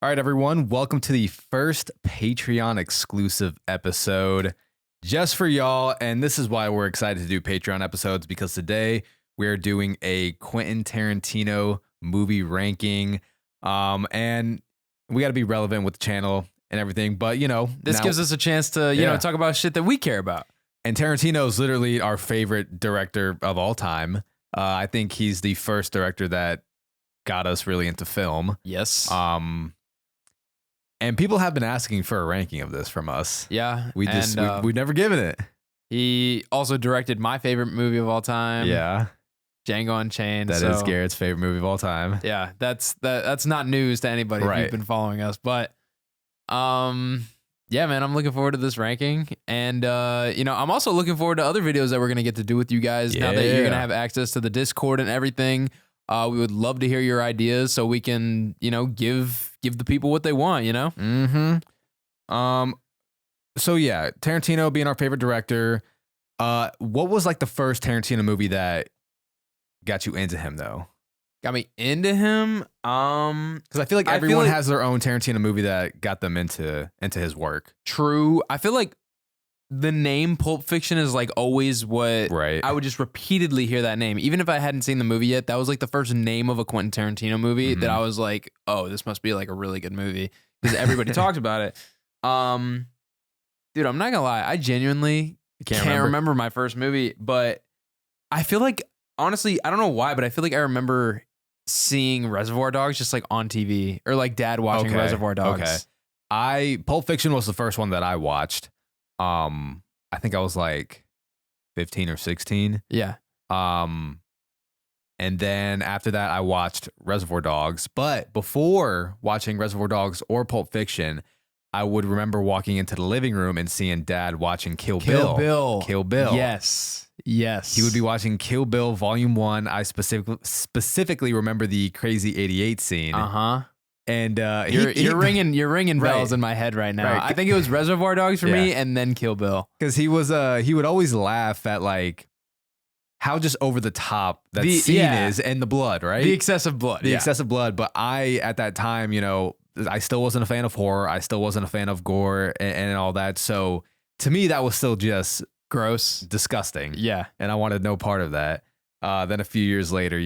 All right, everyone. Welcome to the first Patreon exclusive episode just for y'all. And this is why we're excited to do Patreon episodes, because today we're doing a Quentin Tarantino movie ranking. And we got to be relevant with the channel and everything. But, this gives us a chance to, talk about shit that we care about. And Tarantino is literally our favorite director of all time. I think he's the first director that got us really into film. Yes. And people have been asking for a ranking of this from us. Yeah. We've never given it. He also directed my favorite movie of all time. Yeah. Django Unchained. That is Garrett's favorite movie of all time. Yeah. That's not news to anybody if you've been following us. But yeah, man, I'm looking forward to this ranking. And I'm also looking forward to other videos that we're gonna get to do with you guys now that you're gonna have access to the Discord and everything. We would love to hear your ideas so we can, give the people what they want, Mm-hmm. So yeah, Tarantino being our favorite director. What was like the first Tarantino movie that got you into him though? Got me into him. Because I feel like everyone has their own Tarantino movie that got them into his work. True. I feel like the name Pulp Fiction is like always what I would just repeatedly hear that name. Even if I hadn't seen the movie yet, that was like the first name of a Quentin Tarantino movie that I was like, oh, this must be like a really good movie because everybody talked about it. Dude, I'm not gonna lie. I genuinely can't remember my first movie, but I feel like, honestly, I don't know why, but I feel like I remember seeing Reservoir Dogs just like on TV or like dad watching Reservoir Dogs. Okay. Pulp Fiction was the first one that I watched. I think I was like 15 or 16. Yeah. And then after that, I watched Reservoir Dogs. But before watching Reservoir Dogs or Pulp Fiction, I would remember walking into the living room and seeing Dad watching Kill Bill. Kill Bill. Yes. He would be watching Kill Bill Volume 1. I specifically remember the Crazy 88 scene. Uh-huh. And you're ringing bells in my head right now. Right. I think it was Reservoir Dogs for me, and then Kill Bill. Because he would always laugh at like how just over the top that scene is, and the blood, right? The excessive blood. The excessive blood. But I, at that time, I still wasn't a fan of horror. I still wasn't a fan of gore and all that. So to me, that was still just gross, disgusting. Yeah. And I wanted no part of that. Then a few years later,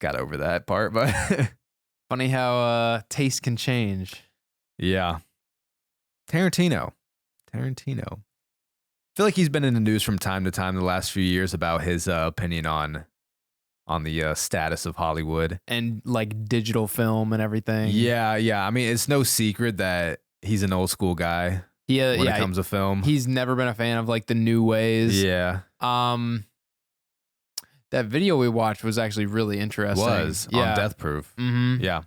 got over that part, but. Funny how taste can change. Yeah. Tarantino. I feel like he's been in the news from time to time the last few years about his opinion on the status of Hollywood. And like digital film and everything. Yeah. I mean, it's no secret that he's an old school guy when it comes to film. He's never been a fan of like the new ways. Yeah. That video we watched was actually really interesting. On Death Proof. Mm-hmm. Yeah.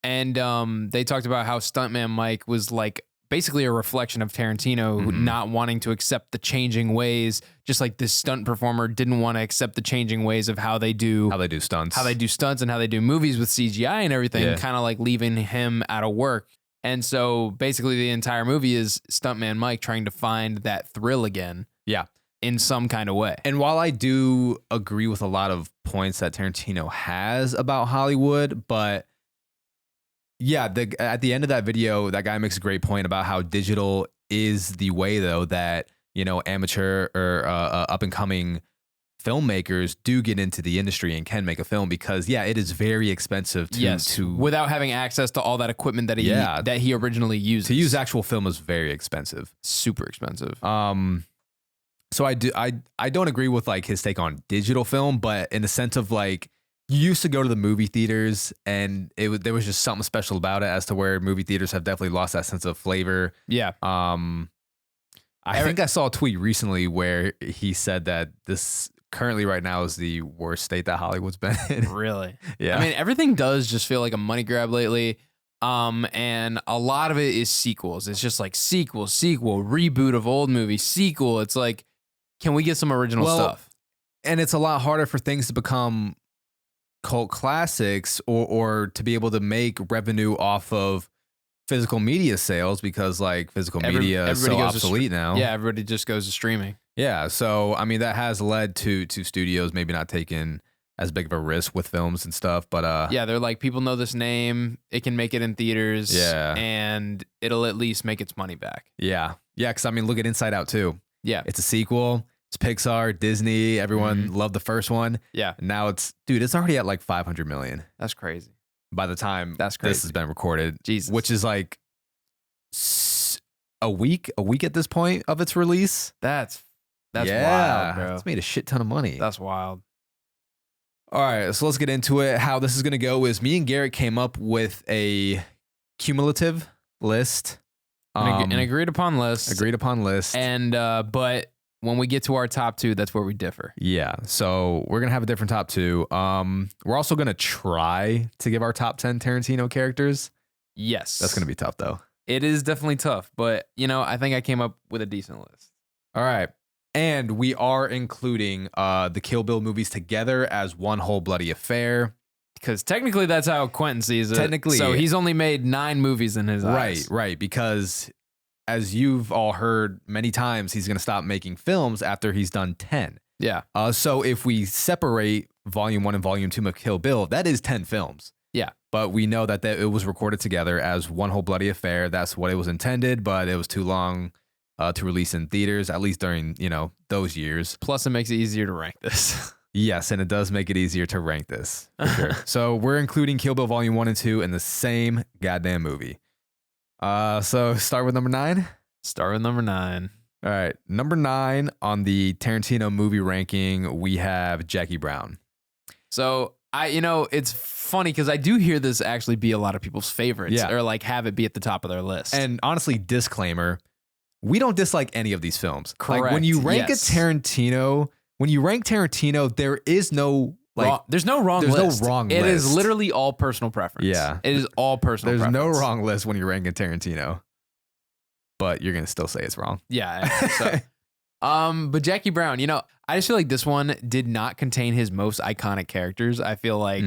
And they talked about how Stuntman Mike was like basically a reflection of Tarantino not wanting to accept the changing ways, just like this stunt performer didn't want to accept the changing ways of how they do stunts and how they do movies with CGI and everything, kind of like leaving him out of work. And so basically the entire movie is Stuntman Mike trying to find that thrill again. Yeah. In some kind of way. And while I do agree with a lot of points that Tarantino has about Hollywood, but yeah, at the end of that video, that guy makes a great point about how digital is the way, though, that, amateur or up and coming filmmakers do get into the industry and can make a film because, it is very expensive to without having access to all that equipment that he originally used. To use actual film is very expensive. Super expensive. So I don't agree with like his take on digital film, but in the sense of like you used to go to the movie theaters and there was just something special about it as to where movie theaters have definitely lost that sense of flavor. Yeah. I think I saw a tweet recently where he said that this currently right now is the worst state that Hollywood's been in. Really? Yeah. I mean, everything does just feel like a money grab lately. And a lot of it is sequels. It's just like sequel, reboot of old movie, sequel. It's like, can we get some original stuff? And it's a lot harder for things to become cult classics or to be able to make revenue off of physical media sales because like physical media is so obsolete now. Yeah, everybody just goes to streaming. Yeah, so I mean that has led to studios maybe not taking as big of a risk with films and stuff. But yeah, they're like, people know this name. It can make it in theaters. Yeah. And it'll at least make its money back. Yeah. Yeah. Because I mean, look at Inside Out too. Yeah. It's a sequel. It's Pixar, Disney. Everyone loved the first one. Yeah. Now it's already at like 500 million. That's crazy. By the time That's crazy. this has been recorded. Jesus. Which is like a week at this point of its release. That's wild, bro. It's made a shit ton of money. That's wild. All right, so let's get into it. How this is going to go is me and Garrett came up with a cumulative list. An agreed upon list. Agreed upon list. And, but when we get to our top 2, that's where we differ. Yeah, so we're going to have a different top 2. We're also going to try to give our top 10 Tarantino characters. Yes. That's going to be tough, though. It is definitely tough, but, I think I came up with a decent list. All right. And we are including the Kill Bill movies together as one whole bloody affair. Because technically that's how Quentin sees it. Technically. So he's only made 9 movies in his eyes. Right. Because as you've all heard many times, he's going to stop making films after he's done 10. Yeah. So if we separate Volume 1 and Volume 2 of Kill Bill, that is 10 films. Yeah. But we know that it was recorded together as one whole bloody affair. That's what it was intended, but it was too long to release in theaters, at least during, those years. Plus, it makes it easier to rank this. Yes, and it does make it easier to rank this, for sure. So we're including Kill Bill Volume 1 and 2 in the same goddamn movie. So start with number 9? Start with number 9. All right, number 9 on the Tarantino movie ranking, we have Jackie Brown. So, it's funny because I do hear this actually be a lot of people's favorites, or like have it be at the top of their list. And honestly, disclaimer, we don't dislike any of these films. Correct. Like when you rank a Tarantino, there is no there's no wrong list. There's no wrong list. It is literally all personal preference. Yeah. It is all personal preference. There's preference. no wrong list when you rank a Tarantino. But you're going to still say it's wrong. Yeah. So, but Jackie Brown, I just feel like this one did not contain his most iconic characters. I feel like,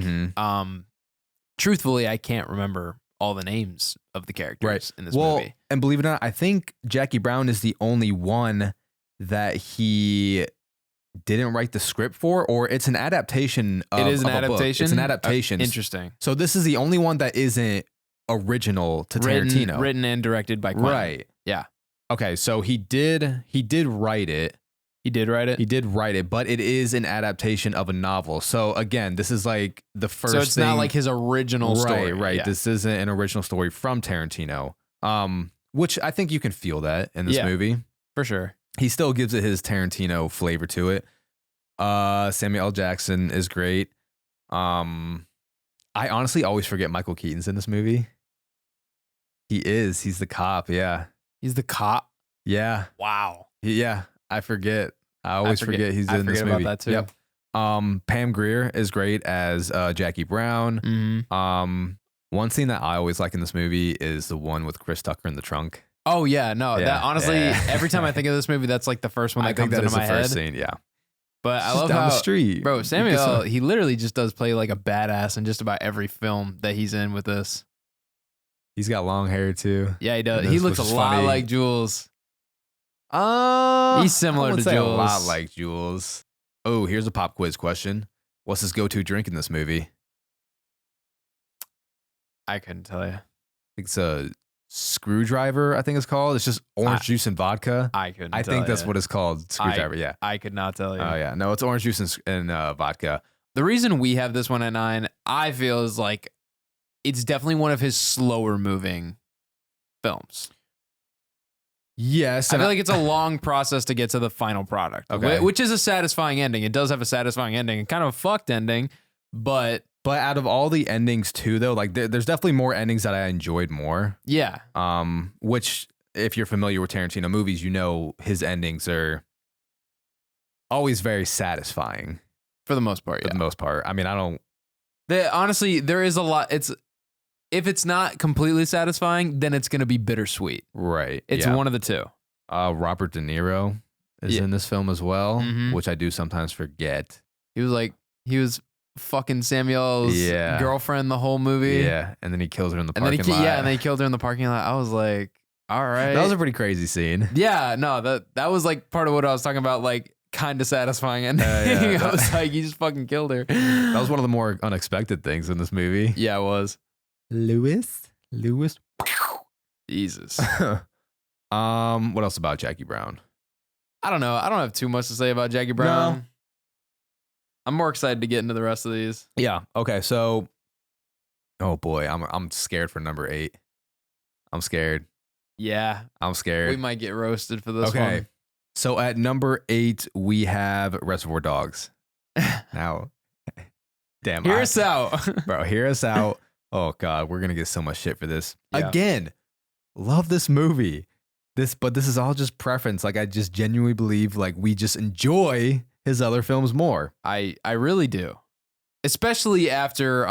truthfully, I can't remember all the names of the characters in this movie. And believe it or not, I think Jackie Brown is the only one that he didn't write the script for, or it's an adaptation of, it is an of a adaptation? book. It's an adaptation. Interesting. So this is the only one that isn't original to Tarantino. Written and directed by Quentin. Right. Yeah. Okay, so he did write it. He did write it? He did write it, but it is an adaptation of a novel. So again, this is like the first So it's not like his original story. Right. Yeah. This isn't an original story from Tarantino. Which I think you can feel that in this movie. For sure. He still gives it his Tarantino flavor to it. Samuel L. Jackson is great. I honestly always forget Michael Keaton's in this movie. He's the cop, yeah. He's the cop? Yeah. Wow. Yeah. I forget. I always forget he's in this movie. About that too. Yep. Pam Grier is great as Jackie Brown. Mm-hmm. One scene that I always like in this movie is the one with Chris Tucker in the trunk. Oh yeah, no. That honestly, every time I think of this movie, that's like the first one that comes into my head. First scene, yeah. But I just love down how the street, bro. Samuel, he literally just does play like a badass in just about every film that he's in with this. He's got long hair too. Yeah, he does. He looks a lot like Jules. He's similar to Jules. A lot like Jules. Oh, here's a pop quiz question. What's his go-to drink in this movie? I couldn't tell you. It's a screwdriver, I think it's called. It's just orange juice and vodka. I couldn't. I think that's what it's called. Screwdriver. Yeah. I could not tell you. Oh yeah. No, it's orange juice and vodka. The reason we have this one at 9, I feel, is like it's definitely one of his slower moving films. Yes. I feel like it's a long process to get to the final product. Okay. Which is a satisfying ending. It does have a satisfying ending and kind of a fucked ending, but out of all the endings too, though, like there's definitely more endings that I enjoyed more. Yeah. Which, if you're familiar with Tarantino movies, you know his endings are always very satisfying. For the most part, yeah. For the most part. I mean, honestly, there is a lot. If it's not completely satisfying, then it's going to be bittersweet. Right. It's one of the two. Robert De Niro is in this film as well, which I do sometimes forget. He was fucking Samuel's girlfriend the whole movie. Yeah, and then he kills her in the parking lot. Yeah, and then he killed her in the parking lot. I was like, all right. That was a pretty crazy scene. Yeah, no, that was like part of what I was talking about, like, kind of satisfying ending. I was like, he just fucking killed her. That was one of the more unexpected things in this movie. Yeah, it was. Lewis. Jesus. What else about Jackie Brown? I don't know. I don't have too much to say about Jackie Brown. No. I'm more excited to get into the rest of these. Yeah. Okay. So, oh boy, I'm scared for number 8. I'm scared. Yeah. I'm scared. We might get roasted for this one. So at number 8, we have Reservoir Dogs. Now, damn. Hear us out. Bro, hear us out. Oh God, we're going to get so much shit for this. Yeah. Again, love this movie. But this is all just preference. Like, I just genuinely believe like we just enjoy his other films more. I really do. Especially after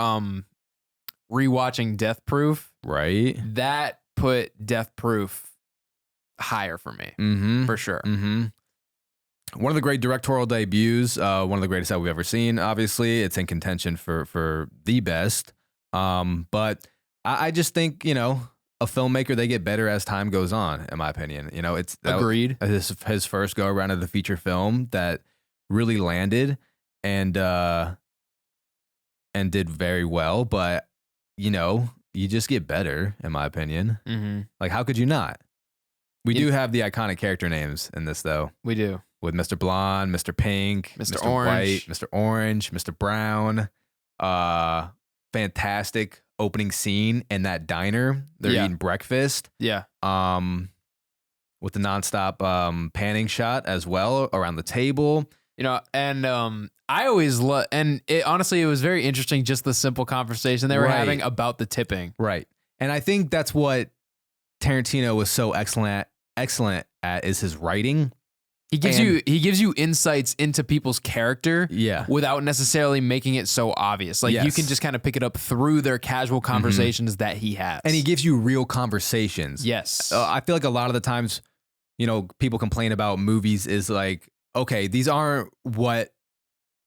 rewatching Death Proof. Right? That put Death Proof higher for me. For sure. One of the great directorial debuts, one of the greatest that we've ever seen. Obviously, it's in contention for the best. But I just think, you know, a filmmaker, they get better as time goes on, in my opinion. You know, it's agreed. His first go around of the feature film that really landed and did very well. But, you know, you just get better, in my opinion. Like, how could you not? We do have the iconic character names in this, though. We do. With Mr. Blonde, Mr. Pink, Mr. Orange. White, Mr. Orange, Mr. Brown. Fantastic opening scene in that diner. They're eating breakfast. Yeah. With the nonstop panning shot as well around the table. You know, and I always love, and honestly, it was very interesting, just the simple conversation they were having about the tipping. Right. And I think that's what Tarantino was so excellent at is his writing. He gives you insights into people's character without necessarily making it so obvious. Like you can just kind of pick it up through their casual conversations that he has. And he gives you real conversations. Yes. I feel like a lot of the times, you know, people complain about movies is like, okay, these aren't what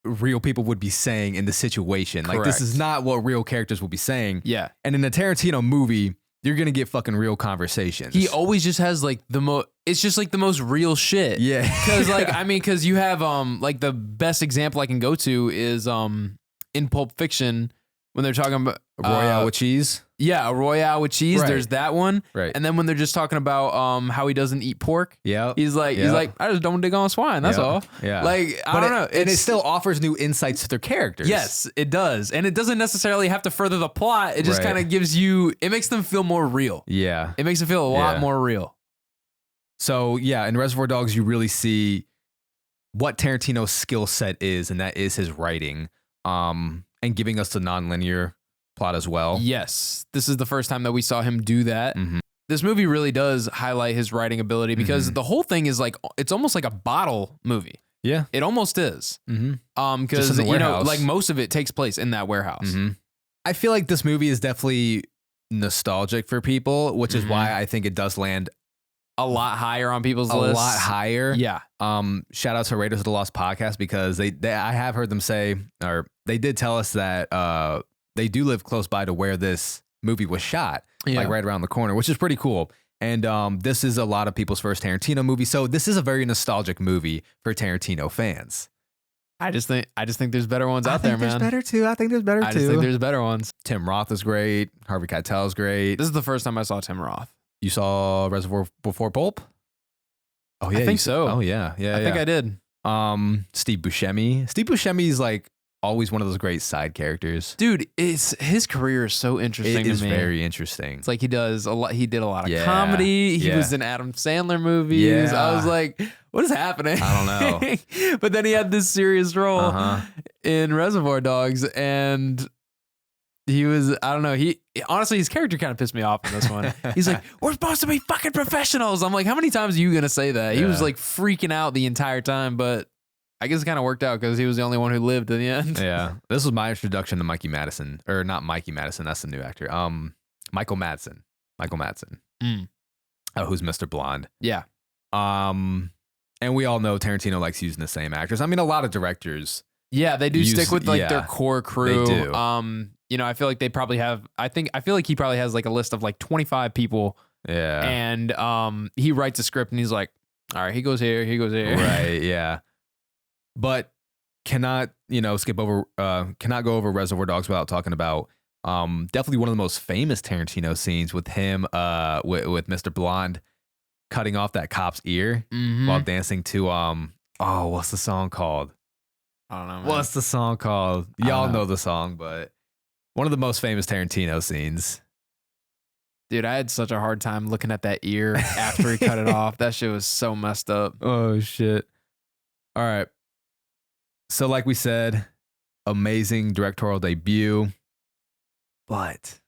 real people would be saying in the situation. Correct. Like this is not what real characters will be saying. Yeah. And in a Tarantino movie, you're going to get fucking real conversations. He always just has like it's just like the most real shit. Yeah. Cause like, I mean, cause you have, like the best example I can go to is, in Pulp Fiction when they're talking about Royale with cheese. Yeah. A Royale with cheese. Right. There's that one. Right. And then when they're just talking about, how he doesn't eat pork. Yeah. He's like, I just don't dig on swine. That's all. Yeah. Like, I don't know. And it still offers new insights to their characters. Yes, it does. And it doesn't necessarily have to further the plot. It just kind of gives you, it makes them feel more real. Yeah. It makes it feel a lot more real. So yeah, in Reservoir Dogs, you really see what Tarantino's skill set is, and that is his writing, and giving us the nonlinear plot as well. Yes, this is the first time that we saw him do that. This movie really does highlight his writing ability because the whole thing is like, it's almost like a bottle movie. Yeah, it almost is. Because you know, like most of it takes place in that warehouse. I feel like this movie is definitely nostalgic for people, which is why I think it does land a lot higher on people's lists. A lot higher. Yeah. Shout out to Raiders of the Lost podcast because they I have heard them say, or they did tell us that they do live close by to where this movie was shot, like right around the corner, which is pretty cool. And this is a lot of people's first Tarantino movie, so this is a very nostalgic movie for Tarantino fans. I just think there's better ones out there, man. I think there's better too. I just think there's better ones. Tim Roth is great. Harvey Keitel is great. This is the first time I saw Tim Roth. You saw Reservoir before Pulp? Oh yeah, I think so. Oh yeah, I think I did. Steve Buscemi. Steve Buscemi is like always one of those great side characters. Dude, his career is so interesting to me. It is very interesting. It's like he did a lot of comedy. He was in Adam Sandler movies. Yeah. I was like, what is happening? I don't know. But then he had this serious role in Reservoir Dogs, and he was, I don't know, honestly, his character kind of pissed me off in this one. He's like, we're supposed to be fucking professionals. I'm like, how many times are you going to say that? He was like freaking out the entire time, but I guess it kind of worked out because he was the only one who lived in the end. Yeah. This was my introduction to Mikey Madison, or not Mikey Madison. That's the new actor. Michael Madsen. Who's Mr. Blonde. Yeah. And we all know Tarantino likes using the same actors. I mean, a lot of directors. Yeah, they do stick with like their core crew. They do. You know, I feel like they probably have, I feel like he probably has like a list of like 25 people. Yeah. And he writes a script and he's like, all right, he goes here, he goes here. Right, yeah. but cannot cannot go over Reservoir Dogs without talking about definitely one of the most famous Tarantino scenes with him with Mr. Blonde cutting off that cop's ear while dancing to what's the song called? I don't know, man. What's the song called? Y'all know the song, but one of the most famous Tarantino scenes. Dude, I had such a hard time looking at that ear after he cut it off. That shit was so messed up. Oh, shit. All right. So like we said, amazing directorial debut, but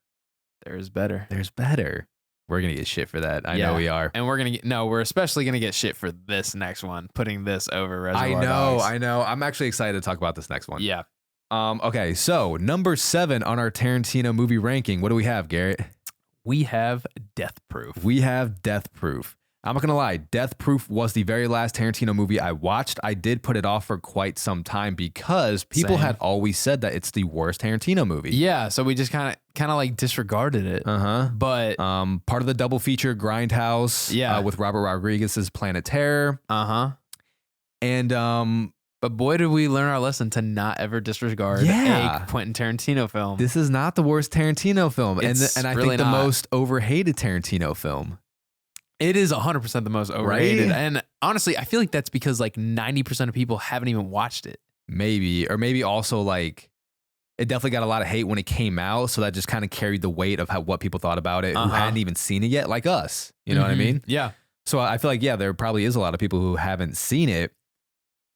there's better. There's better. We're going to get shit for that. I know we are. And we're especially going to get shit for this next one, putting this over Reservoir Dogs. I know. I'm actually excited to talk about this next one. Yeah. Okay, so number 7 on our Tarantino movie ranking. What do we have, Garrett? We have Death Proof. We have Death Proof. I'm not going to lie. Death Proof was the very last Tarantino movie I watched. I did put it off for quite some time because people had always said that it's the worst Tarantino movie. Yeah, so we just kind of like disregarded it. But part of the double feature Grindhouse with Robert Rodriguez's Planet Terror. And but boy, did we learn our lesson to not ever disregard a Quentin Tarantino film. This is not the worst Tarantino film. And I really think the most overhated Tarantino film. It is 100% the most overrated. Right? And honestly, I feel like that's because like 90% of people haven't even watched it. Maybe. Or maybe also like it definitely got a lot of hate when it came out. So that just kind of carried the weight of what people thought about it who hadn't even seen it yet, like us. You know what I mean? Yeah. So I feel like, there probably is a lot of people who haven't seen it.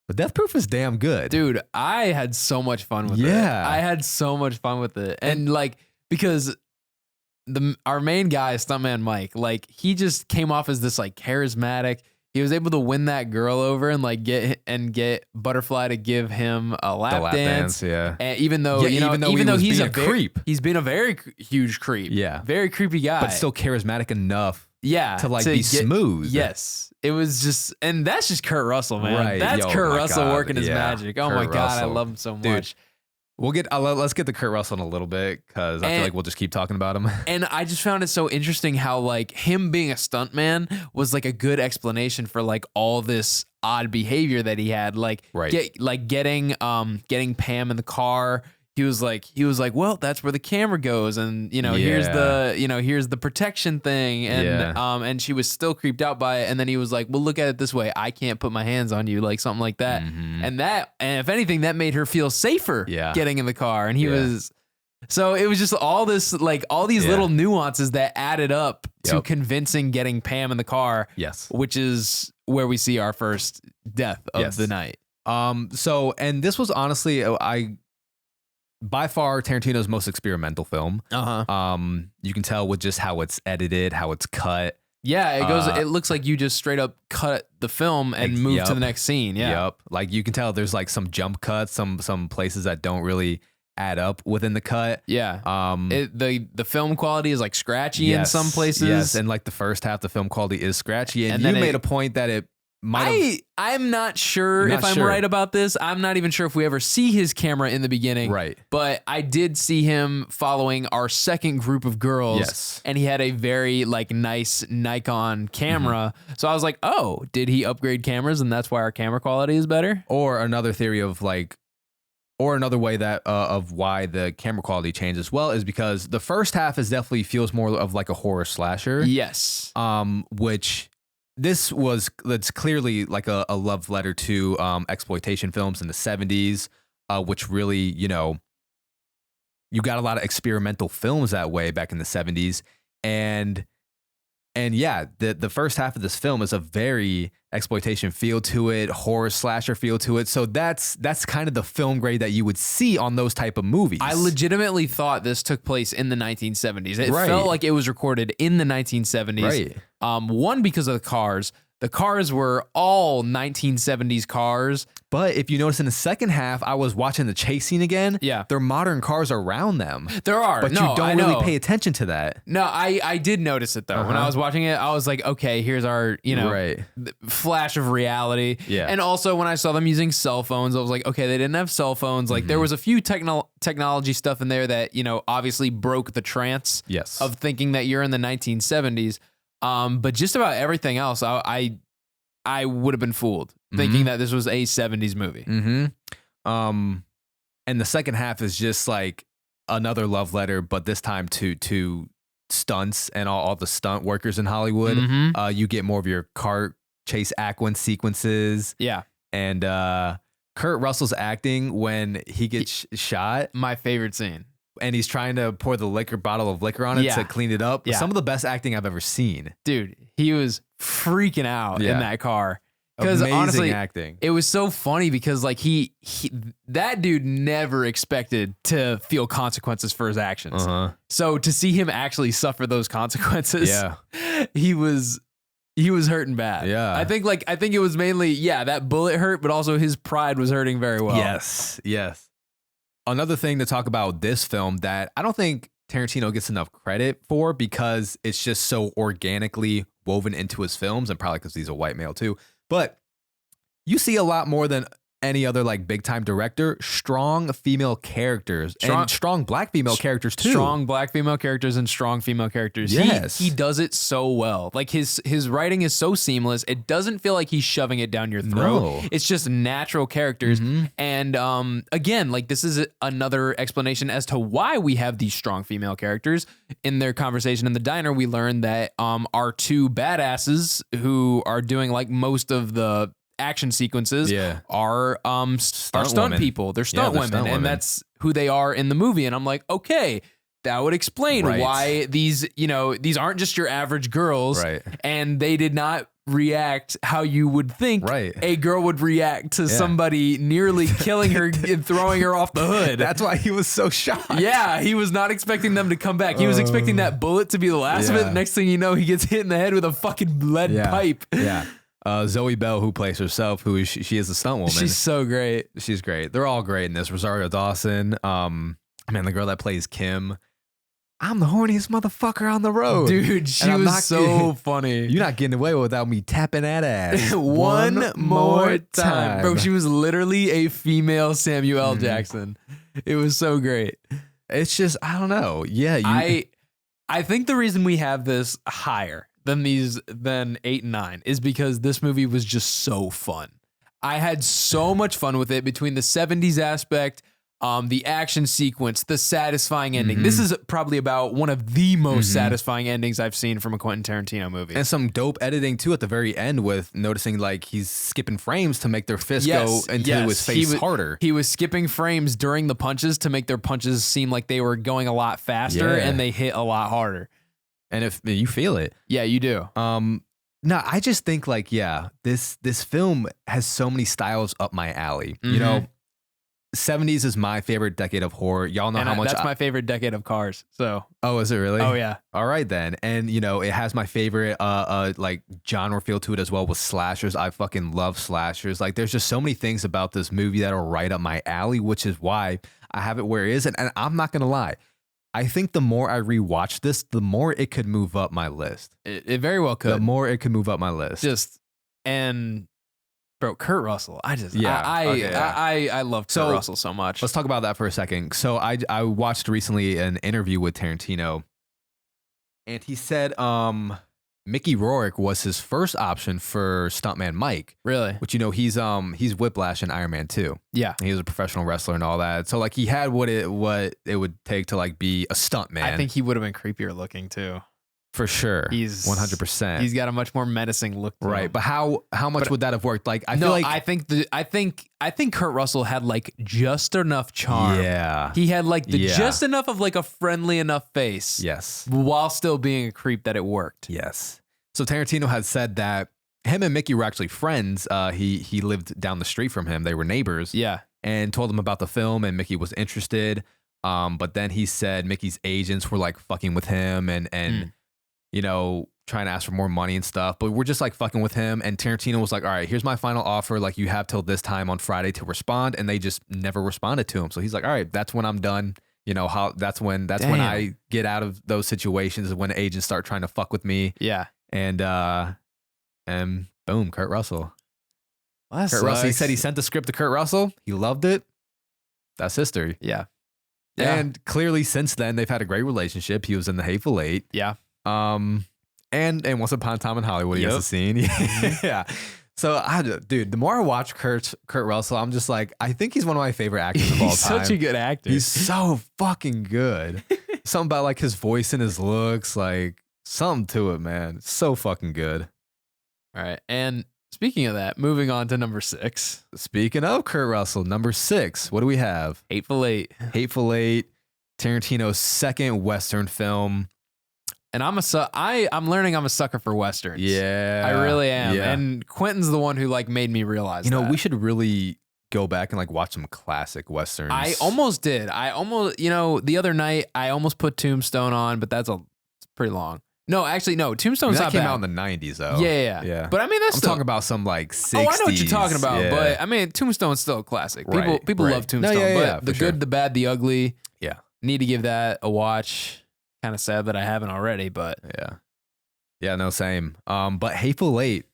But Death Proof is damn good. Dude, I had so much fun with it. Yeah. I had so much fun with it. And like, because our main guy, stuntman Mike, like he just came off as this like charismatic. He was able to win that girl over and like get Butterfly to give him a lap dance. Yeah. And even though he's a creep, he's been a very huge creep. Yeah. Very creepy guy, but still charismatic enough. Yeah, to be smooth. Yes, it was just, and that's just Kurt Russell, man. Right. That's Kurt Russell working his magic. Oh my God, I love him so much. Dude, let's get to Kurt Russell in a little bit because I feel like we'll just keep talking about him. And I just found it so interesting how like him being a stuntman was like a good explanation for like all this odd behavior that he had. Like getting Pam in the car. He was like, well, that's where the camera goes, and here's the protection thing, and she was still creeped out by it, and then he was like, well, look at it this way, I can't put my hands on you, like something like that, and if anything, that made her feel safer getting in the car, and he was, so it was just all this, like all these little nuances that added up to convincing getting Pam in the car, which is where we see our first death of the night. So, and this was honestly, by far Tarantino's most experimental film. You can tell with just how it's edited, how it's cut. Yeah, it goes. It looks like you just straight up cut the film and move to the next scene. Yeah, like you can tell there's like some jump cuts, some places that don't really add up within the cut. Yeah. The film quality is like scratchy in some places. Yes, and like the first half, the film quality is scratchy, and you made a point that it. I'm not sure if I'm right about this. I'm not even sure if we ever see his camera in the beginning. Right. But I did see him following our second group of girls. Yes. And he had a very like nice Nikon camera. So I was like, oh, did he upgrade cameras and that's why our camera quality is better? Or another theory of like, or another way that of why the camera quality changed as well is because the first half definitely feels more of like a horror slasher. Yes. Which... That's clearly like a love letter to exploitation films in the 70s, which really, you got a lot of experimental films that way back in the 70s. And the first half of this film is a very exploitation feel to it, horror slasher feel to it. So that's kind of the film grade that you would see on those type of movies. I legitimately thought this took place in the 1970s. It felt like it was recorded in the 1970s. Right. One, because of the cars. The cars were all 1970s cars. But if you notice in the second half, I was watching the chase scene again. Yeah. There are modern cars around them. There are. But you don't really pay attention to that. No, I did notice it though. When I was watching it, I was like, okay, here's our, flash of reality. Yeah. And also when I saw them using cell phones, I was like, okay, they didn't have cell phones. Like there was a few technology stuff in there that, obviously broke the trance of thinking that you're in the 1970s. But just about everything else, I I would have been fooled thinking that this was a 70s movie. And the second half is just like another love letter, but this time to stunts and all the stunt workers in Hollywood. You get more of your car chase sequences. Yeah. And Kurt Russell's acting when he gets shot. My favorite scene. And he's trying to pour the bottle of liquor on it to clean it up. Yeah. Some of the best acting I've ever seen. Dude, he was freaking out in that car. Because Amazing honestly, acting. It was so funny because like that dude never expected to feel consequences for his actions. So to see him actually suffer those consequences, he was hurting bad. Yeah. I think it was mainly, that bullet hurt, but also his pride was hurting very well. Yes. Another thing to talk about this film that I don't think Tarantino gets enough credit for because it's just so organically woven into his films, and probably because he's a white male too. But you see a lot more than any other like big time director, strong female characters and strong black female characters too. Strong black female characters and strong female characters. Yes. He does it so well. Like his writing is so seamless. It doesn't feel like he's shoving it down your throat. No. It's just natural characters. And again, like this is another explanation as to why we have these strong female characters. In their conversation in the diner, we learned that our two badasses who are doing like most of the action sequences are stunt people. They're stunt women, and that's who they are in the movie. And I'm like, okay, that would explain why these aren't just your average girls, and they did not react how you would think a girl would react to somebody nearly killing her and throwing her off the hood. That's why he was so shocked. Yeah, he was not expecting them to come back. He was expecting that bullet to be the last of it. Next thing you know, he gets hit in the head with a fucking lead pipe. Yeah. Zoe Bell, who plays herself, she is a stunt woman. She's so great. She's great. They're all great in this. Rosario Dawson, the girl that plays Kim. I'm the horniest motherfucker on the road. Dude, she was so funny. You're not getting away without me tapping that ass. One more time. Bro, she was literally a female Samuel L. Jackson. It was so great. It's just, I don't know. Yeah. I think the reason we have this higher than 8 and 9 is because this movie was just so fun. I had so much fun with it between the 70s aspect, the action sequence, the satisfying ending. This is probably about one of the most satisfying endings I've seen from a Quentin Tarantino movie. And some dope editing too at the very end with noticing like he's skipping frames to make their fist go into his face harder. He was skipping frames during the punches to make their punches seem like they were going a lot faster and they hit a lot harder. And if you feel it. Yeah, you do. No, I just think like, this film has so many styles up my alley. You know, 70s is my favorite decade of horror. Y'all know how much that's my favorite decade of cars. So. Oh, is it really? Oh yeah. All right then. And it has my favorite like genre feel to it as well with slashers. I fucking love slashers. Like there's just so many things about this movie that are right up my alley, which is why I have it where it is. And I'm not gonna lie. I think the more I rewatch this, the more it could move up my list. It very well could. The more it could move up my list. Bro, Kurt Russell. I love Kurt Russell so much. Let's talk about that for a second. So I watched recently an interview with Tarantino, and he said Mickey Rourke was his first option for stuntman Mike. Really? Which he's Whiplash in Iron Man 2. Yeah. And he was a professional wrestler and all that. So like he had what it would take to like be a stuntman. I think he would have been creepier looking too. For sure. He's 100%. He's got a much more menacing look to him. But how much would that have worked? Like I feel like I think Kurt Russell had like just enough charm. Yeah. He had like just enough of like a friendly enough face. Yes. While still being a creep that it worked. Yes. So Tarantino had said that him and Mickey were actually friends. He lived down the street from him. They were neighbors. Yeah. And told him about the film, and Mickey was interested. But then he said Mickey's agents were like fucking with him and trying to ask for more money and stuff, but we're just like fucking with him. And Tarantino was like, all right, here's my final offer. Like you have till this time on Friday to respond. And they just never responded to him. So he's like, all right, that's when I'm done. That's when I get out of those situations is when agents start trying to fuck with me. Yeah. And boom, Kurt Russell. Kurt Russell. He said he sent the script to Kurt Russell. He loved it. That's history. Yeah. And clearly since then they've had a great relationship. He was in the Hateful Eight. Yeah. And Once Upon a Time in Hollywood, he has a scene. Yeah. Dude, the more I watch Kurt Russell, I'm just like, I think he's one of my favorite actors of all time. He's such a good actor. He's so fucking good. Something about like his voice and his looks, like something to it, man. So fucking good. All right. And speaking of that, moving on to number 6. Speaking of Kurt Russell, number 6, what do we have? Hateful Eight. Hateful Eight, Tarantino's second Western film. And I'm learning I'm a sucker for Westerns. Yeah. I really am. Yeah. And Quentin's the one who like made me realize that. We should really go back and like watch some classic Westerns. I almost did. The other night I almost put Tombstone on, but it's pretty long. No, actually, no. Tombstone's that not came bad. out in the 90s, though. Yeah. But I mean, I'm talking about some like 60s. Oh, I know what you're talking about. But I mean, Tombstone's still a classic. People love Tombstone. But the good, the bad, the ugly. Yeah. Need to give that a watch. Kind of sad that I haven't already, but yeah, no, same. But Hateful Eight,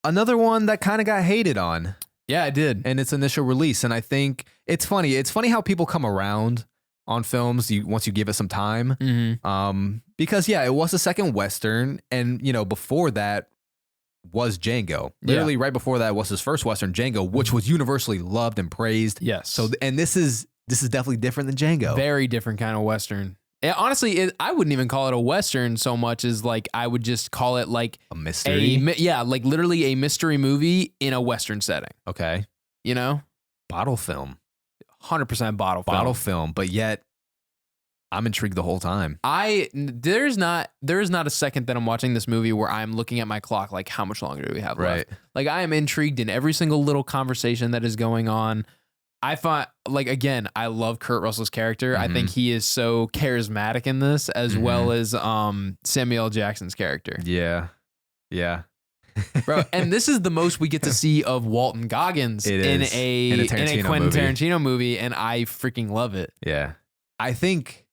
another one that kind of got hated on. Yeah, I did. In its initial release, and I think it's funny. It's funny how people come around on films once you give it some time. Mm-hmm. Because it was the second Western, and before that was Django. Literally, right before that was his first Western, Django, which was universally loved and praised. Yes. So, and this is definitely different than Django. Very different kind of Western. Honestly, I wouldn't even call it a Western so much as like I would just call it like a mystery. Like literally a mystery movie in a Western setting. Okay. Bottle film. 100% bottle film, but yet I'm intrigued the whole time. There is not a second that I'm watching this movie where I'm looking at my clock like how much longer do we have left? Like I am intrigued in every single little conversation that is going on. I find, like, again, I love Kurt Russell's character. I think he is so charismatic in this, as well as Samuel L. Jackson's character. Yeah. Bro, and this is the most we get to see of Walton Goggins in a Quentin Tarantino movie, and I freaking love it. Yeah. I think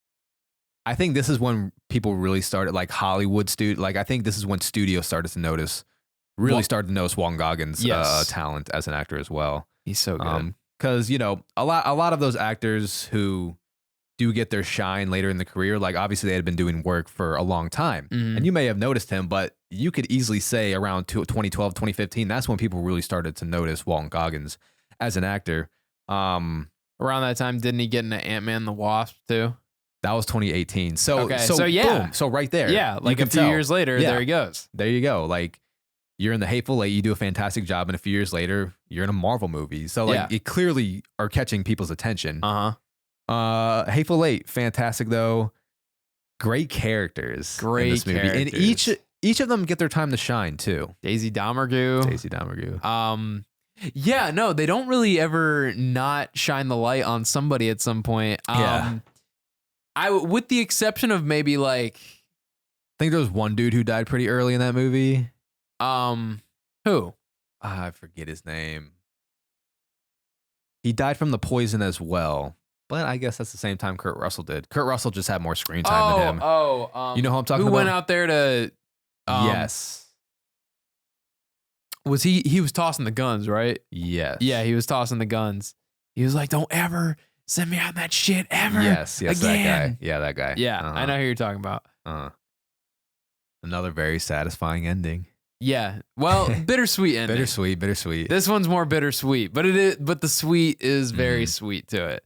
this is when people really started, like Hollywood I think this is when studios started to notice Walton Goggins' talent as an actor as well. He's so good. Because, a lot of those actors who do get their shine later in the career, like obviously they had been doing work for a long time. And you may have noticed him, but you could easily say around 2012, 2015, that's when people really started to notice Walton Goggins as an actor. Around that time, didn't he get into Ant-Man and the Wasp too? That was 2018. So yeah. Boom. So right there. Yeah, like a few years later, there he goes. There you go. Like, you're in the Hateful Eight, you do a fantastic job, and a few years later, you're in a Marvel movie. So you clearly are catching people's attention. Hateful Eight, fantastic though. Great characters in this movie. And each of them get their time to shine too. Daisy Domergue. Yeah, no, they don't really ever not shine the light on somebody at some point. With the exception of maybe like, I think there was one dude who died pretty early in that movie. Who? I forget his name. He died from the poison as well, but I guess that's the same time Kurt Russell did. Kurt Russell just had more screen time than him. You know who I'm talking about? Who went out there to? Yes. Was he was tossing the guns, right? Yes. Yeah, he was tossing the guns. He was like, "Don't ever send me on that shit ever." Yes, again. That guy. Yeah, that guy. Yeah, I know who you're talking about. Another very satisfying ending. Yeah. Well, bittersweet ending. Bittersweet. This one's more bittersweet, but the sweet is very sweet to it.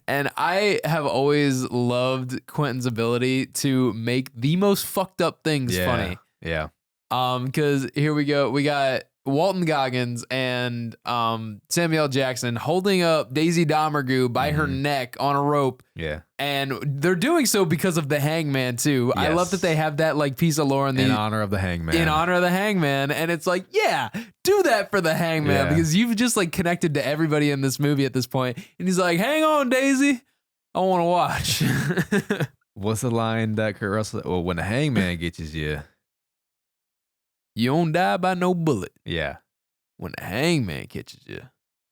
And I have always loved Quentin's ability to make the most fucked up things funny. Yeah. Because here we go. We got Walton Goggins and Samuel L. Jackson holding up Daisy Domergue by her neck on a rope. Yeah. And they're doing so because of the hangman too. Yes. I love that they have that like piece of lore in honor of the hangman. In honor of the hangman. And it's like, yeah, do that for the hangman because you've just like connected to everybody in this movie at this point. And he's like, hang on, Daisy. I want to watch. What's the line that Kurt Russell, well, when the hangman gets you, you don't die by no bullet. Yeah. When the hangman catches you,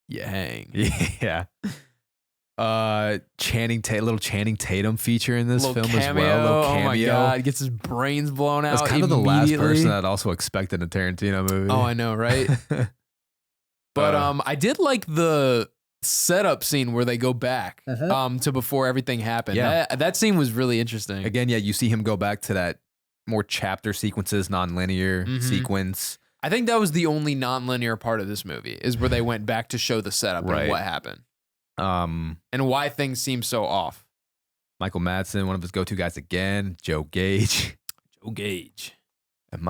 you hang. Yeah. Little Channing Tatum feature in this film as well. Little cameo. Oh my God. Gets his brains blown out. That's kind of the last person I'd also expected in a Tarantino movie. Oh, I know, right? But I did like the setup scene where they go back to before everything happened. Yeah. That scene was really interesting. Again, you see him go back to that more chapter sequences, non-linear sequence. I think that was the only non-linear part of this movie is where they went back to show the setup and what happened. And why things seem so off. Michael Madsen, one of his go-to guys again, Joe Gage. Joe Gage. And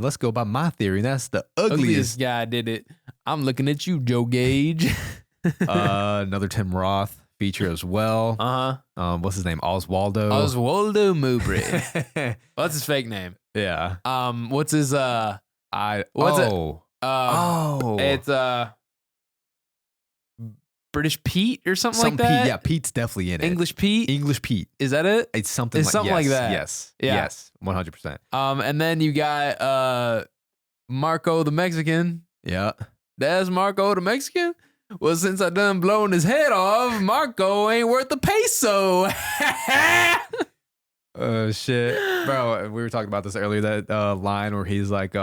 let's go by my theory. That's the ugliest guy did it. I'm looking at you, Joe Gage. Another Tim Roth feature as well. What's his name? Oswaldo Mowbray. What's his fake name? Yeah. What's his it's British Pete or something like that. Pete, yeah, Pete's definitely in it. English Pete. Is that it? It's something like that. Yes. Yeah. Yes. 100%. And then you got Marco the Mexican. Yeah. That's Marco the Mexican. Well, since I done blown his head off, Marco ain't worth the peso. Oh shit, bro. We were talking about this earlier. That line where he's like,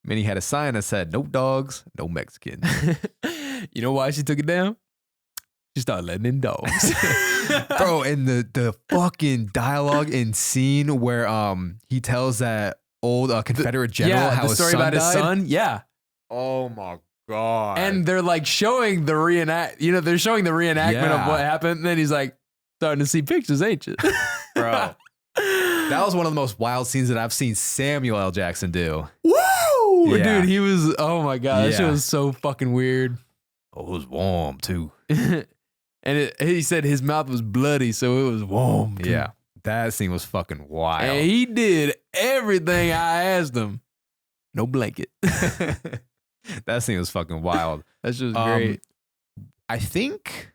Minnie had a sign that said, "No dogs, no Mexicans." You know why she took it down? She started letting in dogs. Bro, and the fucking dialogue and scene where he tells that old Confederate general how the his story son about died. His son. Yeah. Oh my god. And they're like showing the they're showing the reenactment of what happened. And then he's like, starting to see pictures, ain't you? Bro. That was one of the most wild scenes that I've seen Samuel L. Jackson do. Woo! Yeah. Dude, he was, oh my God, that shit was so fucking weird. Oh, it was warm too. And he said his mouth was bloody, so it was warm too. Yeah. That scene was fucking wild. And he did everything I asked him. No blanket. That scene was fucking wild. That shit was great. I think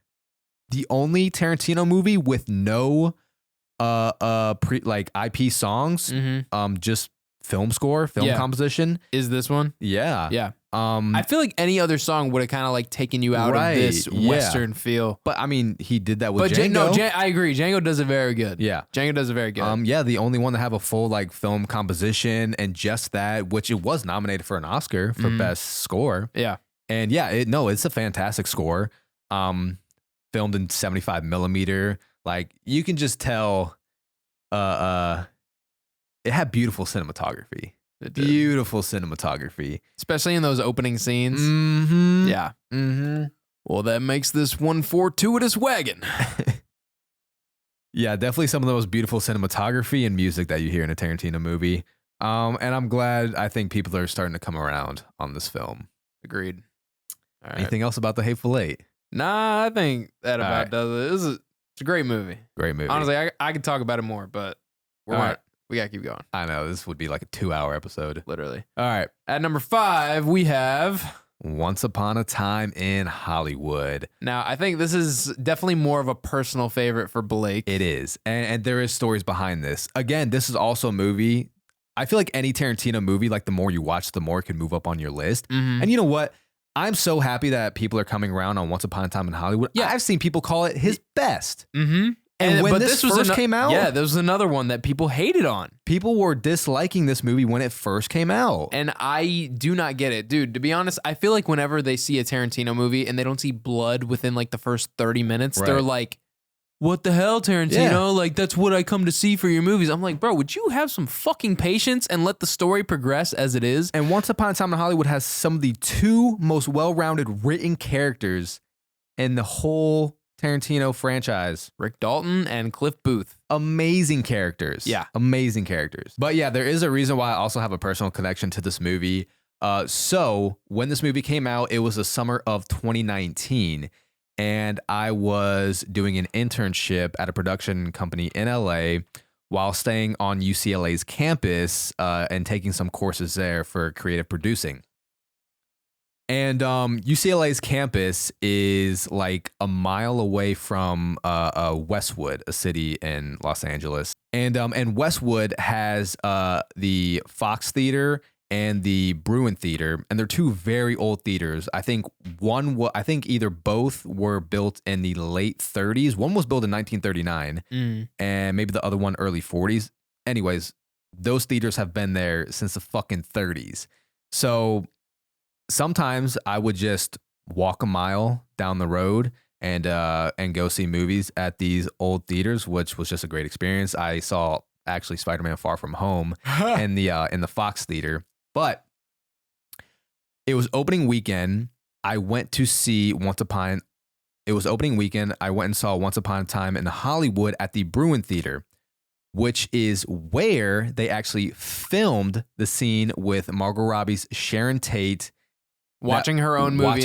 the only Tarantino movie with no IP songs, just film score, film composition is this one. Yeah. I feel like any other song would have kind of like taken you out of this Western feel. But I mean, he did that with Django. I agree. Django does it very good. Yeah. Django does it very good. Yeah, the only one to have a full like film composition and just that, which it was nominated for an Oscar for best score. Yeah. And yeah, it's a fantastic score. Filmed in 75 millimeter. Like you can just tell it had beautiful cinematography. Beautiful cinematography. Especially in those opening scenes. Mm-hmm. Yeah. Mm-hmm. Well, that makes this one fortuitous wagon. Yeah, definitely some of the most beautiful cinematography and music that you hear in a Tarantino movie. And I'm glad I think people are starting to come around on this film. Agreed. All right. Anything else about the Hateful Eight? Nah, I think that about does it. It's a great movie. Great movie. Honestly, I could talk about it more, but we gotta keep going. I know, this would be like a 2-hour episode. Literally. All right. At number 5, we have Once Upon a Time in Hollywood. Now, I think this is definitely more of a personal favorite for Blake. It is. And there is stories behind this. Again, this is also a movie. I feel like any Tarantino movie, like the more you watch, the more it can move up on your list. And you know what? I'm so happy that people are coming around on Once Upon a Time in Hollywood. Yeah. I've seen people call it his best. And when this first came out, there was another one that people hated on. People were disliking this movie when it first came out. And I do not get it. Dude, to be honest, I feel like whenever they see a Tarantino movie and they don't see blood within like the first 30 minutes, they're like, what the hell, Tarantino? Yeah. Like, that's what I come to see for your movies. I'm like, bro, would you have some fucking patience and let the story progress as it is? And Once Upon a Time in Hollywood has some of the 2 most well-rounded written characters in the whole Tarantino franchise. Rick Dalton and Cliff Booth. Amazing characters. Yeah. Amazing characters. But yeah, there is a reason why I also have a personal connection to this movie. So when this movie came out, it was the summer of 2019. And I was doing an internship at a production company in LA while staying on UCLA's campus and taking some courses there for creative producing. And UCLA's campus is like a mile away from Westwood, a city in Los Angeles. And Westwood has the Fox Theater and the Bruin Theater, and they're 2 very old theaters. I think either both were built in the late 30s. One was built in 1939, and maybe the other one early 40s. Anyways, those theaters have been there since the fucking 30s. So sometimes I would just walk a mile down the road and go see movies at these old theaters, which was just a great experience. I saw actually Spider-Man Far From Home in the Fox Theater, but it was opening weekend. I went to see It was opening weekend. I went and saw Once Upon a Time in Hollywood at the Bruin Theater, which is where they actually filmed the scene with Margot Robbie's Sharon Tate watching her own movie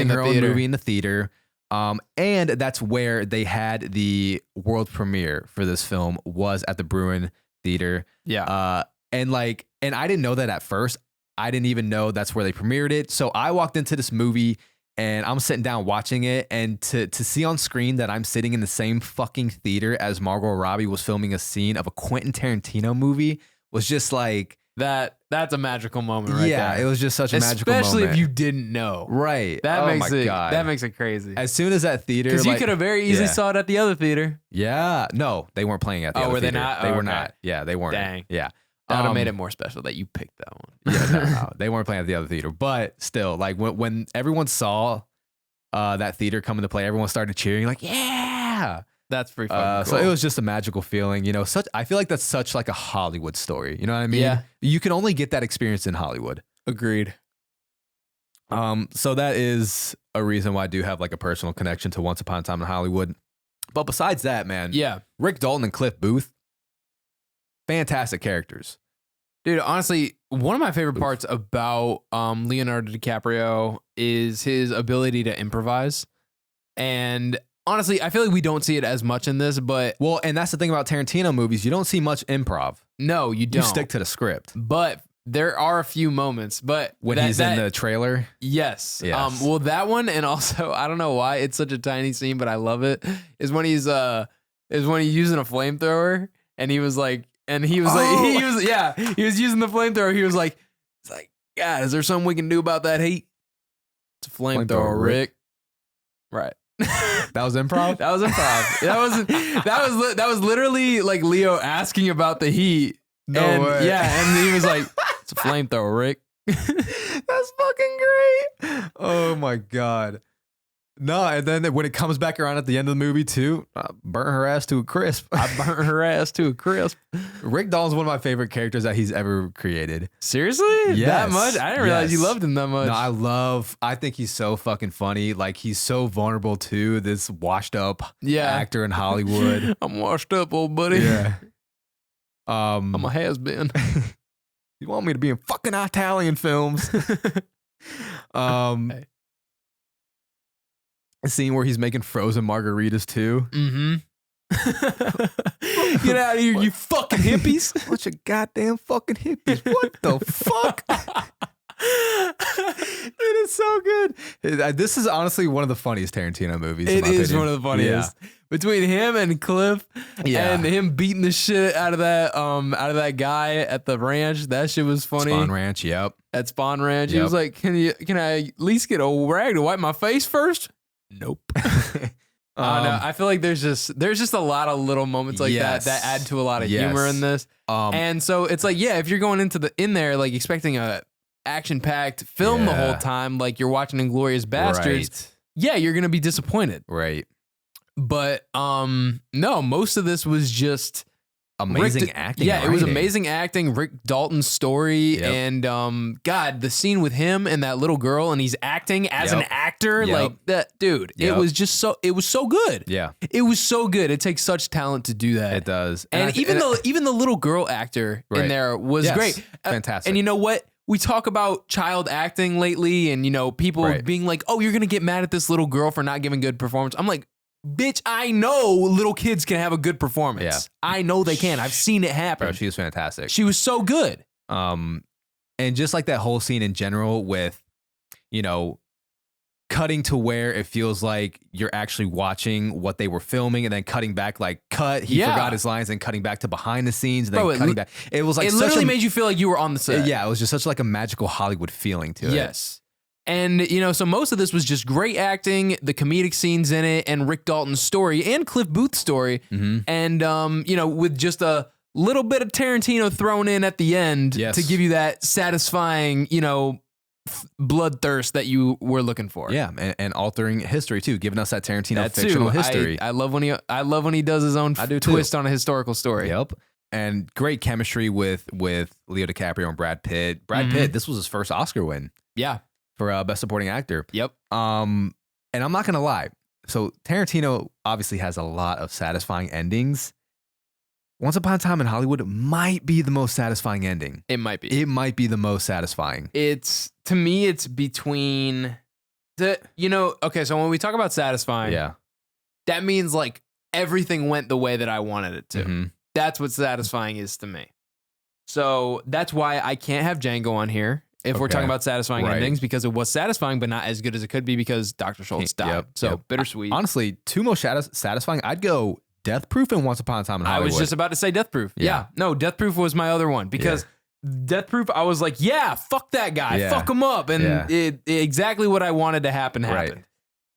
in the theater. And that's where they had the world premiere for this film, was at the Bruin Theater. Yeah. And I didn't know that at first. I didn't even know that's where they premiered it. So I walked into this movie and I'm sitting down watching it, and to see on screen that I'm sitting in the same fucking theater as Margot Robbie was filming a scene of a Quentin Tarantino movie was just like that's a magical moment right there. Yeah, it was just such a magical moment. Especially if you didn't know. Right. That makes it crazy. As soon as that theater, because you could have very easily saw it at the other theater. Yeah. No, they weren't playing at the other theater. Were they not? They were not. Yeah, they weren't. Dang. Yeah. That would have made it more special that you picked that one. Yeah, no, they weren't playing at the other theater. But still, like when everyone saw that theater come into play, everyone started cheering, like, yeah. That's pretty fucking cool. So it was just a magical feeling, you know. I feel like that's such like a Hollywood story. You know what I mean? Yeah. You can only get that experience in Hollywood. Agreed. So that is a reason why I do have like a personal connection to Once Upon a Time in Hollywood. But besides that, man, Rick Dalton and Cliff Booth, fantastic characters. Dude, honestly, one of my favorite parts about Leonardo DiCaprio is his ability to improvise. And honestly, I feel like we don't see it as much in this, but... Well, and that's the thing about Tarantino movies. You don't see much improv. No, you don't. You stick to the script. But there are a few moments. But when he's in the trailer? Yes. Well, that one, and also, I don't know why it's such a tiny scene, but I love it, is when he's using a flamethrower, and he was like... And he was he was using the flamethrower. He was like, God, is there something we can do about that heat? It's a flamethrower, Rick. Right. That was improv? That was improv. That was literally like Leo asking about the heat. No way. Yeah, and he was like, it's a flamethrower, Rick. That's fucking great. Oh my God. No, and then when it comes back around at the end of the movie too, burnt her ass to a crisp. I burnt her ass to a crisp. Rick Dalton's one of my favorite characters that he's ever created. Seriously? Yes. That much? I didn't realize you loved him that much. No, I think he's so fucking funny. Like, he's so vulnerable too, this washed up actor in Hollywood. I'm washed up, old buddy. Yeah. I'm a has-been. You want me to be in fucking Italian films? Hey. A scene where he's making frozen margaritas too. Mm-hmm. Get out of here, you fucking hippies. Bunch of goddamn fucking hippies. What the fuck? It is so good. This is honestly one of the funniest Tarantino movies. It is one of the funniest. Yeah. Between him and Cliff, and him beating the shit out of that guy at the ranch, that shit was funny. Spawn Ranch, yep. At Spawn Ranch, he was like, "Can I at least get a rag to wipe my face first?" Nope. I feel like there's just a lot of little moments like that add to a lot of humor in this. And so it's like, if you're going in there like expecting a action-packed film the whole time, like you're watching Inglourious Bastards, you're gonna be disappointed. Right. But no, most of this was just amazing acting. Yeah, it was amazing acting. Rick Dalton's story, and God, the scene with him and that little girl, and he's acting as an actor, like that, dude. It was just it was so good. Yeah, it was so good. It takes such talent to do that. It does, and even the little girl actor in there was great, fantastic. And you know what? We talk about child acting lately, and people being like, "Oh, you're gonna get mad at this little girl for not giving good performance." I'm like, bitch, I know little kids can have a good performance. Yeah. I know they can. I've seen it happen. Bro, she was fantastic. She was so good. And just like that whole scene in general with, cutting to where it feels like you're actually watching what they were filming, and then cutting back, like he forgot his lines, and cutting back to behind the scenes, and then cutting back. It was like it literally made you feel like you were on the set. Yeah, it was just such like a magical Hollywood feeling to it. Yes. And, so most of this was just great acting, the comedic scenes in it, and Rick Dalton's story, and Cliff Booth's story. Mm-hmm. And, with just a little bit of Tarantino thrown in at the end to give you that satisfying, bloodthirst that you were looking for. Yeah, and altering history too, giving us that Tarantino fictional history. I love when he does his own twist on a historical story. Yep. And great chemistry with Leo DiCaprio and Brad Pitt. Brad Pitt, this was his first Oscar win. Yeah. For Best Supporting Actor. Yep. And I'm not gonna lie. So Tarantino obviously has a lot of satisfying endings. Once Upon a Time in Hollywood might be the most satisfying ending. It might be. It might be the most satisfying. To me, it's between okay, so when we talk about satisfying, that means like everything went the way that I wanted it to. Mm-hmm. That's what satisfying is to me. So that's why I can't have Django on here if we're talking about satisfying endings, because it was satisfying, but not as good as it could be because Dr. Schultz died. Bittersweet. Honestly, two most satisfying, I'd go Death Proof and Once Upon a Time in Hollywood. I was just about to say Death Proof. Yeah. No, Death Proof was my other one because Death Proof, I was like, yeah, fuck that guy. Yeah. Fuck him up. And it exactly what I wanted to happen happened.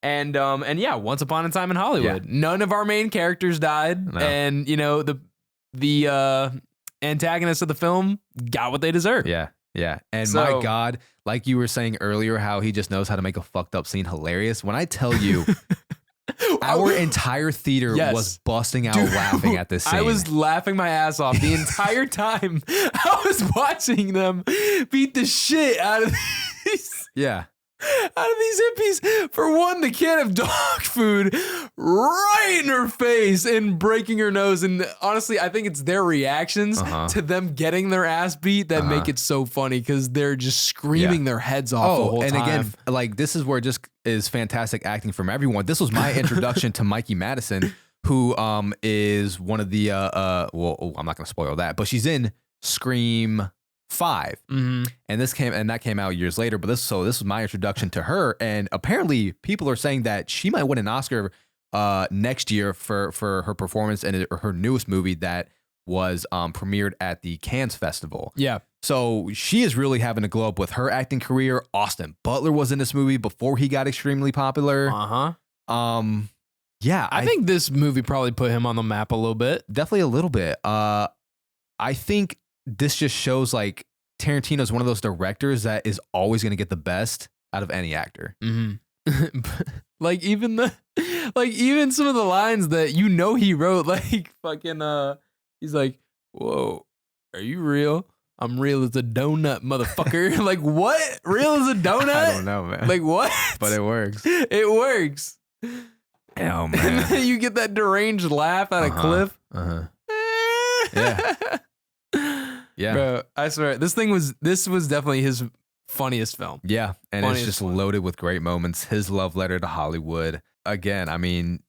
And yeah, Once Upon a Time in Hollywood. None of our main characters died. No. And, the antagonists of the film got what they deserved. Yeah. Yeah. And my God, like you were saying earlier, how he just knows how to make a fucked up scene hilarious. When I tell you, our entire theater was busting out laughing at this scene. I was laughing my ass off the entire time I was watching them beat the shit out of these. Yeah. Out of these hippies. For one, the can of dog food right in her face and breaking her nose. And honestly, I think it's their reactions to them getting their ass beat that make it so funny, because they're just screaming their heads off the whole time. And again, like, this is where it just is fantastic acting from everyone. This was my introduction to Mikey Madison, who is one of the well, I'm not going to spoil that, but she's in Scream 5, and that came out years later. But this was my introduction to her, and apparently people are saying that she might win an Oscar next year for her performance in her newest movie that was premiered at the Cannes Festival. Yeah. So she is really having a glow up with her acting career. Austin Butler was in this movie before he got extremely popular. Yeah, I think this movie probably put him on the map a little bit. Definitely a little bit. I think this just shows like Tarantino is one of those directors that is always going to get the best out of any actor. like even some of the lines that he wrote, like fucking he's like, "Whoa, are you real? I'm real as a donut, motherfucker." Like, what? Real as a donut? I don't know, man. Like, what? But it works. It works. Oh, man. And then you get that deranged laugh at a cliff. Yeah. Yeah. Bro, I swear, this was definitely his funniest film. Yeah. And it's just loaded with great moments. His love letter to Hollywood. Again, I mean,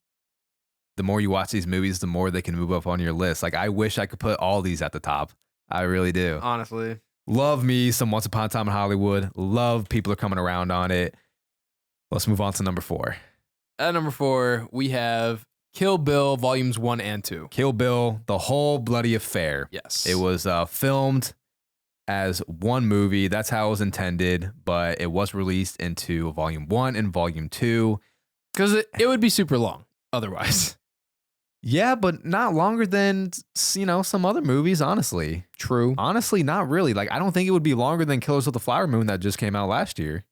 the more you watch these movies, the more they can move up on your list. Like, I wish I could put all these at the top. I really do. Honestly. Love me some Once Upon a Time in Hollywood. Love people are coming around on it. Let's move on to number 4. At number 4, we have Kill Bill Volumes 1 and 2. Kill Bill, the whole bloody affair. Yes. It was filmed as one movie. That's how it was intended, but it was released into Volume 1 and Volume 2. Because it would be super long otherwise. Yeah, but not longer than, some other movies, honestly. True. Honestly, not really. Like, I don't think it would be longer than Killers of the Flower Moon that just came out last year.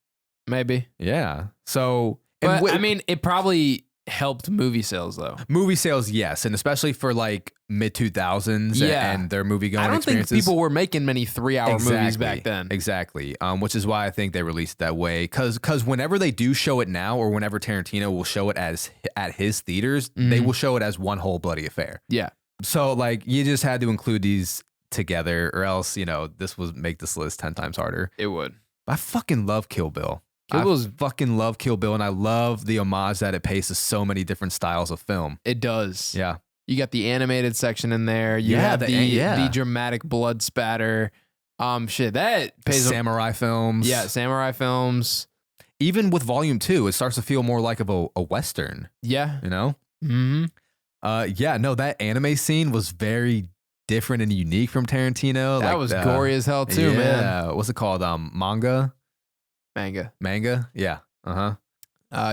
Maybe. Yeah. So... But, I mean, it probably helped movie sales, though. Movie sales, yes. And especially for, like, mid-2000s and their movie-going experiences. I don't think people were making many 3-hour movies back then. Exactly. Which is why I think they released it that way. Because whenever they do show it now, or whenever Tarantino will show it at his theaters, they will show it as one whole bloody affair. Yeah. So, like, you just had to include these together, or else, this would make this list 10 times harder. It would. I fucking love Kill Bill. I fucking love Kill Bill, and I love the homage that it pays to so many different styles of film. It does. Yeah. You got the animated section in there. You have the dramatic blood spatter. That pays samurai films. Yeah, samurai films. Even with Volume 2, it starts to feel more like a Western. Yeah. Mm-hmm. That anime scene was very different and unique from Tarantino. That was gory as hell too, man. Yeah. What's it called? Manga? Manga? Yeah.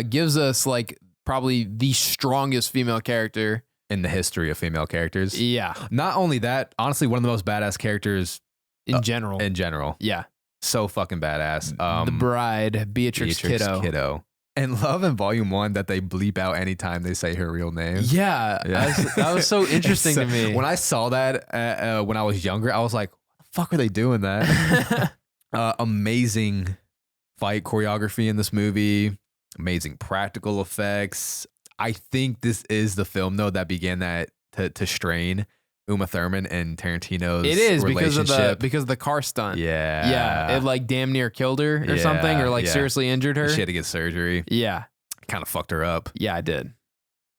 Gives us like probably the strongest female character in the history of female characters. Yeah. Not only that, honestly, one of the most badass characters in general. In general. Yeah. So fucking badass. The bride, Beatrix Kiddo. And love in Volume 1 that they bleep out anytime they say her real name. Yeah. That was so interesting to me. When I saw that when I was younger, I was like, what the fuck are they doing that? Amazing fight choreography in this movie. Amazing practical effects. I think this is the film, though, that began that to strain Uma Thurman and Tarantino's relationship. because of the car stunt. Yeah. It like damn near killed her or something, or like seriously injured her. She had to get surgery. Yeah. Kind of fucked her up. Yeah, I did.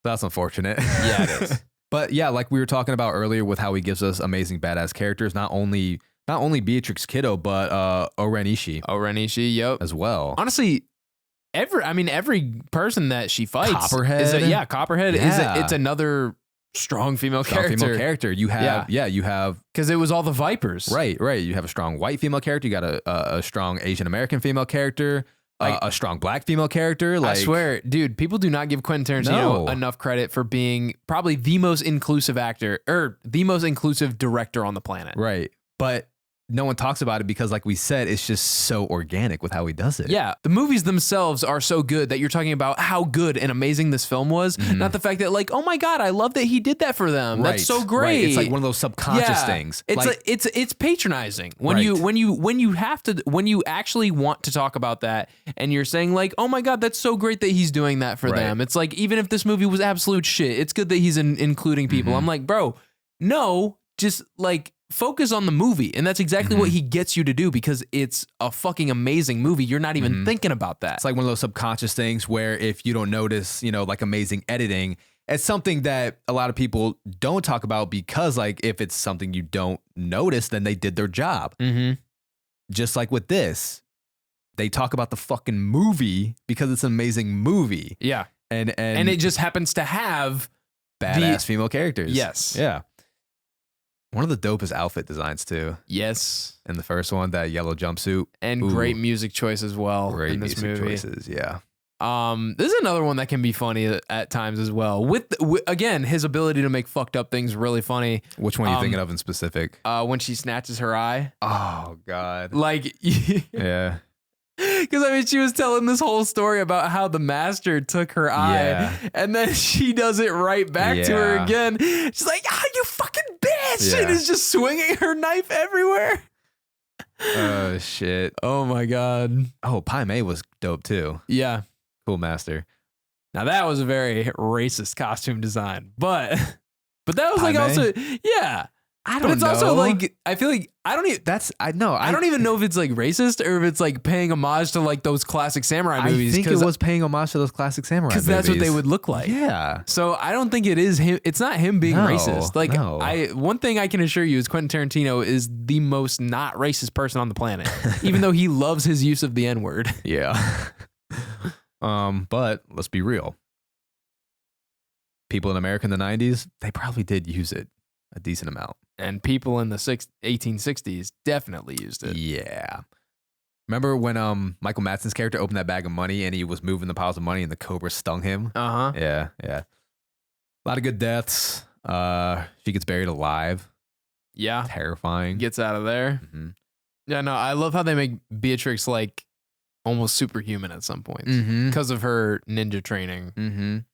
That's unfortunate. Yeah, it is. But yeah, like we were talking about earlier with how he gives us amazing badass characters, not only Beatrix Kiddo, but Oren Ishii. Yep. As well. Honestly, every person that she fights, Copperhead. Copperhead it's another strong female character. You have because it was all the Vipers. Right. You have a strong white female character. You got a strong Asian American female character. A strong black female character. Like, I swear, dude, people do not give Quentin Tarantino enough credit for being probably the most inclusive actor or the most inclusive director on the planet. Right. But no one talks about it because, like we said, it's just so organic with how he does it. Yeah. The movies themselves are so good that you're talking about how good and amazing this film was. Not the fact that, like, oh my God, I love that he did that for them. Right. That's so great. Right. It's like one of those subconscious things. It's patronizing when you actually want to talk about that and you're saying like, oh my God, that's so great that he's doing that for them. It's like, even if this movie was absolute shit, it's good that he's including people. I'm like, bro, no, just like, focus on the movie. And that's exactly what he gets you to do because it's a fucking amazing movie. You're not even thinking about that. It's like one of those subconscious things where if you don't notice, like amazing editing, it's something that a lot of people don't talk about because like if it's something you don't notice, then they did their job. Just like with this, they talk about the fucking movie because it's an amazing movie. Yeah. And it just happens to have badass female characters. Yes. Yeah. One of the dopest outfit designs too. Yes. In the first one, that yellow jumpsuit. And great music choice as well. Great in this music movie. choices, yeah. This is another one that can be funny at times as well. With again, his ability to make fucked up things really funny. Which one are you thinking of in specific? When she snatches her eye. Oh God. Like yeah. Because I mean, she was telling this whole story about how the master took her eye, and then she does it right back to her again. She's like, "Ah, you fucking bitch!" And is just swinging her knife everywhere. Oh shit! Oh my God! Oh, Pai Mei was dope too. Yeah, cool master. Now that was a very racist costume design, but that was like also I don't know. But it's also like, I feel like I don't even know if it's like racist or if it's like paying homage to like those classic samurai movies. I think it was paying homage to those classic samurai movies. Because that's what they would look like. Yeah. So I don't think it is him. It's not him being racist. Like one thing I can assure you is Quentin Tarantino is the most not racist person on the planet, even though he loves his use of the N-word. Yeah. But let's be real. People in America in the 90s, they probably did use it a decent amount. And people in the 1860s definitely used it. Yeah. Remember when Michael Madsen's character opened that bag of money and he was moving the piles of money and the cobra stung him? Uh-huh. Yeah. A lot of good deaths. She gets buried alive. Yeah. Terrifying. Gets out of there. Yeah, no, I love how they make Beatrix like almost superhuman at some points because of her ninja training.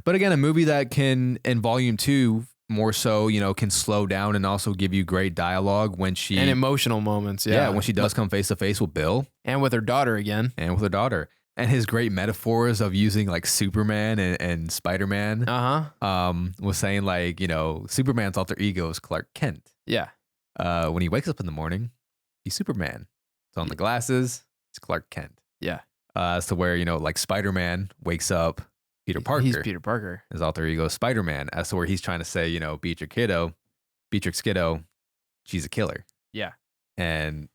But again, a movie that can, in Volume 2, more so, can slow down and also give you great dialogue when she... And emotional moments, when she does come face to face with Bill. And with her daughter again. And his great metaphors of using like Superman and Spider-Man. Was saying like, Superman's alter ego is Clark Kent. Yeah. When he wakes up in the morning, he's Superman. So on the glasses, it's Clark Kent. Yeah. So where, like Spider-Man wakes up, Peter Parker. He's Peter Parker. His alter ego is Spider-Man. As to where he's trying to say, Beatrix Kiddo, she's a killer. Yeah. And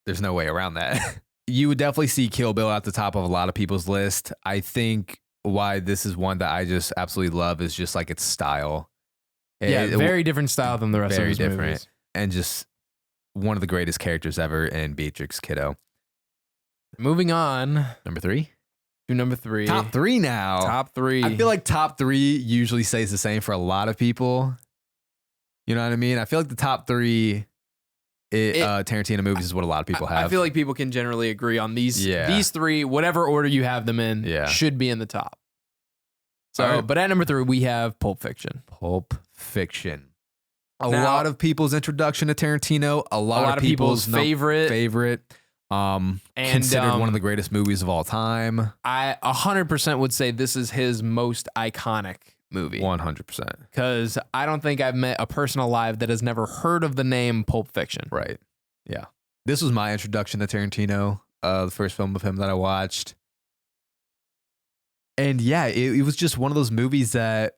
there's no way around that. You would definitely see Kill Bill at the top of a lot of people's list. I think why this is one that I just absolutely love is just like its style. Very different style than the rest of his movies. And just one of the greatest characters ever in Beatrix Kiddo. Moving on. Number 3? To number 3. Top 3 now. Top 3. I feel like top 3 usually stays the same for a lot of people. You know what I mean? I feel like the top 3 Tarantino movies is what a lot of people have. I feel like people can generally agree on these three, whatever order you have them in, should be in the top. So, but at number 3, we have Pulp Fiction. Pulp Fiction. A lot of people's introduction to Tarantino. A lot of people's favorite. And considered one of the greatest movies of all time. I 100% would say this is his most iconic movie. 100%. Because I don't think I've met a person alive that has never heard of the name Pulp Fiction. Right. Yeah. This was my introduction to Tarantino, the first film of him that I watched. And yeah, it was just one of those movies that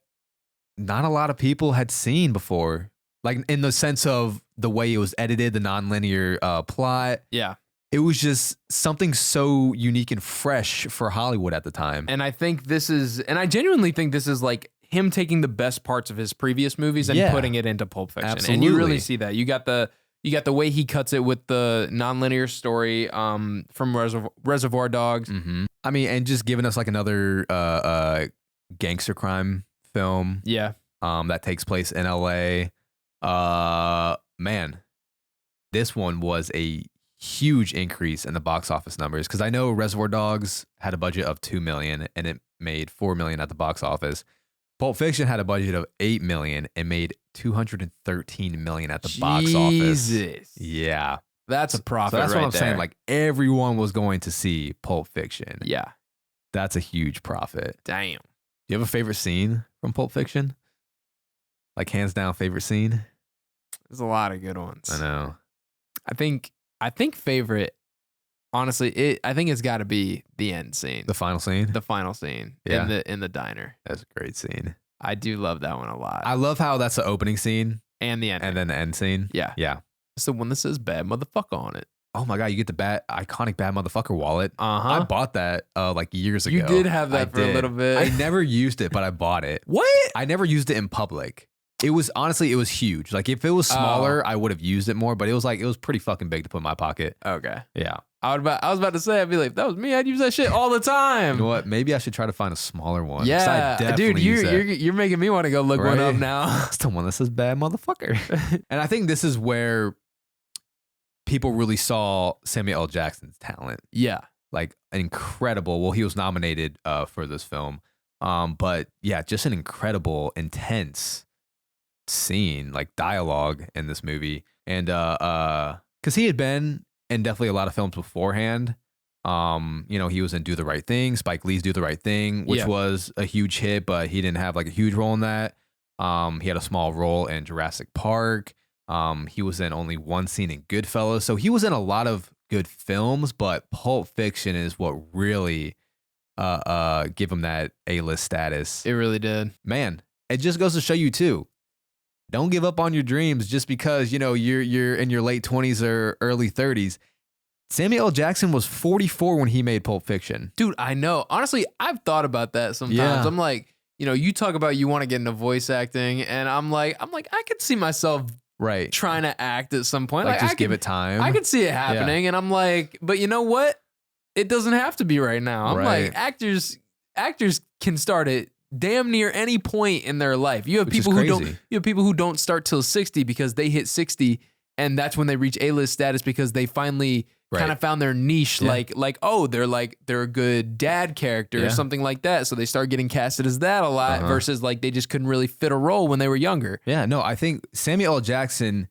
not a lot of people had seen before. Like in the sense of the way it was edited, the nonlinear plot. Yeah. It was just something so unique and fresh for Hollywood at the time. And I think I genuinely think this is like him taking the best parts of his previous movies and putting it into Pulp Fiction. Absolutely. And you really see that. You got the way he cuts it with the nonlinear story from Reservoir Dogs. Mm-hmm. I mean, and just giving us like another gangster crime film. Yeah. That takes place in LA. Man, this one was a huge increase in the box office numbers, because I know Reservoir Dogs had a budget of $2 million and it made $4 million at the box office. Pulp Fiction had a budget of $8 million and made $213 million at the box office. Yeah, that's a profit. So that's right what I'm there. saying. Like everyone was going to see Pulp Fiction. Yeah, that's a huge profit. Damn. Do you have a favorite scene from Pulp Fiction? Like hands down favorite scene? There's a lot of good ones. I know. I think favorite, honestly, I think it's got to be the end scene. The final scene? The final scene in the diner. That's a great scene. I do love that one a lot. I love how that's the opening scene. And the end. And then the end scene. Yeah. Yeah. It's the one that says bad motherfucker on it. Oh my God, you get the iconic bad motherfucker wallet. Uh-huh. I bought that like years ago. You did have that for a little bit. I never used it, but I bought it. What? I never used it in public. It was huge. Like if it was smaller, I would have used it more, but it was pretty fucking big to put in my pocket. Okay. Yeah. I was about to say, I'd be like, if that was me, I'd use that shit all the time. You know what? Maybe I should try to find a smaller one. Yeah. Dude, you're making me want to go look one up now. It's the one that says bad motherfucker. And I think this is where people really saw Samuel L. Jackson's talent. Yeah. Like incredible. Well, he was nominated for this film. But yeah, just an incredible, intense scene, like dialogue in this movie. And because he had been in definitely a lot of films beforehand. He was in Do the Right Thing, Spike Lee's Do the Right Thing, which was a huge hit, but he didn't have like a huge role in that. He had a small role in Jurassic Park. He was in only one scene in Goodfellas. So he was in a lot of good films, but Pulp Fiction is what really give him that A-list status. It really did. Man, it just goes to show you too. Don't give up on your dreams just because, you're in your late 20s or early 30s. Samuel L. Jackson was 44 when he made Pulp Fiction. Dude, I know. Honestly, I've thought about that sometimes. Yeah. I'm like, you talk about you want to get into voice acting, and I'm like, I could see myself trying to act at some point. Like just give it time. I could see it happening, and I'm like, but you know what? It doesn't have to be right now. I'm like, actors can start at damn near any point in their life. You have people who don't start till 60 because they hit 60 and that's when they reach A-list status because they finally kind of found their niche. Yeah. They're a good dad character or something like that. So they start getting casted as that a lot versus like they just couldn't really fit a role when they were younger. Yeah, no, I think Samuel L. Jackson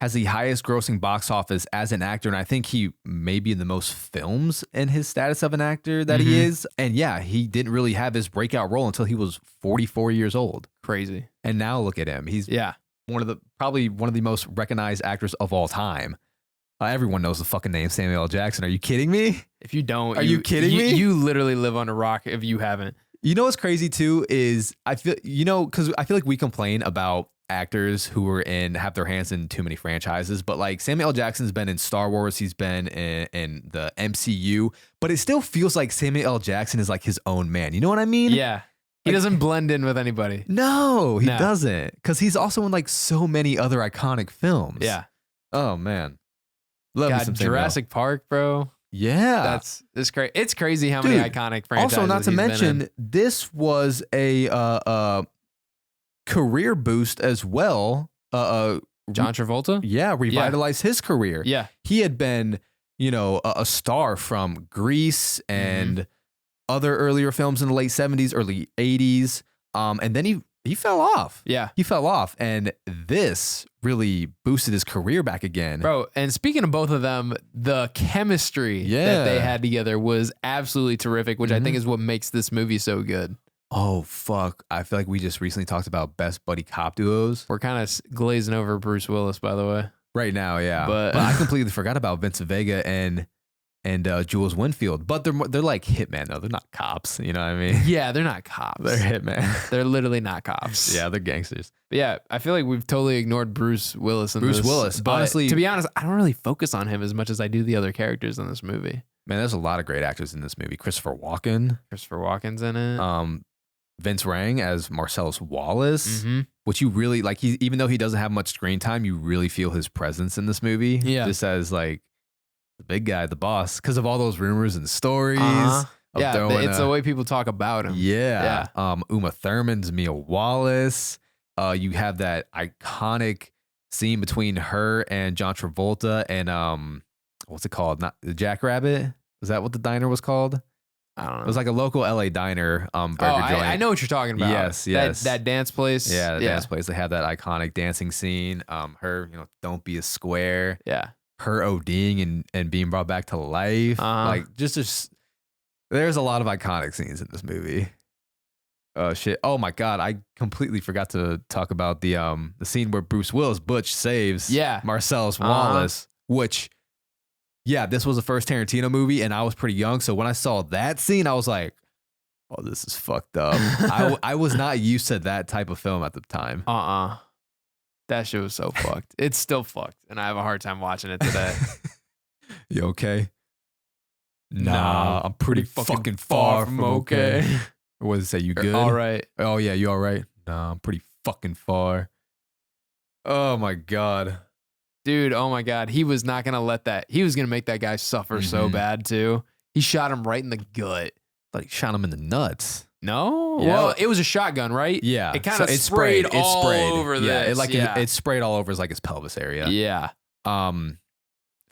has the highest grossing box office as an actor, and I think he may be in the most films in his status of an actor that he is. And yeah, he didn't really have his breakout role until he was 44 years old. Crazy. And now look at him. He's probably one of the most recognized actors of all time. Everyone knows the fucking name Samuel L. Jackson. Are you kidding me? If you don't, are you kidding me? You literally live on a rock if you haven't. You know what's crazy too is I feel because I feel like we complain about actors who have their hands in too many franchises, but like Samuel L. Jackson's been in Star Wars, he's been in the MCU, but it still feels like Samuel L. Jackson is like his own man. You know what I mean? Yeah. He doesn't blend in with anybody. No, he doesn't. Because he's also in like so many other iconic films. Yeah. Oh man. Love me some Jurassic Park, bro. Yeah. It's crazy. It's crazy how many iconic franchises. Also, not to mention, this was a career boost as well. John Travolta? Yeah, revitalized his career. Yeah. He had been, a star from Grease and other earlier films in the late 70s, early 80s. And then he fell off. Yeah. He fell off. And this really boosted his career back again. Bro, and speaking of both of them, the chemistry that they had together was absolutely terrific, which I think is what makes this movie so good. Oh, fuck. I feel like we just recently talked about best buddy cop duos. We're kind of glazing over Bruce Willis, by the way. Right now, yeah. But I completely forgot about Vincent Vega and Jules Winfield. But they're like hitmen, though. They're not cops. You know what I mean? Yeah, they're not cops. They're hitmen. They're literally not cops. Yeah, they're gangsters. But yeah, I feel like we've totally ignored Bruce Willis in Bruce this. Willis. But Honestly, to be honest, I don't really focus on him as much as I do the other characters in this movie. Man, there's a lot of great actors in this movie. Christopher Walken's in it. Vince Rang as Marcellus Wallace, which you really like. Even though he doesn't have much screen time, you really feel his presence in this movie. Yeah, just as like the big guy, the boss, because of all those rumors and stories. Yeah, it's the way people talk about him. Yeah. Uma Thurman's Mia Wallace. You have that iconic scene between her and John Travolta and what's it called? Not the Jackrabbit. Is that what the diner was called? I don't know. It was like a local LA diner burger joint. I know what you're talking about. Yes. That dance place. Yeah, dance place. They have that iconic dancing scene. Her, don't be a square. Yeah. Her ODing and being brought back to life. Like just there's a lot of iconic scenes in this movie. Oh shit. Oh my God. I completely forgot to talk about the scene where Bruce Willis Butch saves Marcellus Wallace, which this was the first Tarantino movie and I was pretty young. So when I saw that scene, I was like, oh, this is fucked up. I was not used to that type of film at the time. That shit was so fucked. It's still fucked. And I have a hard time watching it today. You okay? Nah, I'm pretty fucking far from okay. Or what does it say? You good? All right. Oh yeah, you all right? Nah, I'm pretty fucking far. Oh my God. Dude, oh my God. He was not going to let that. He was going to make that guy suffer so bad too. He shot him right in the gut. Like shot him in the nuts. No? Yeah. Well, it was a shotgun, right? Yeah. It kind of sprayed all over this. It sprayed all over his pelvis area. Yeah.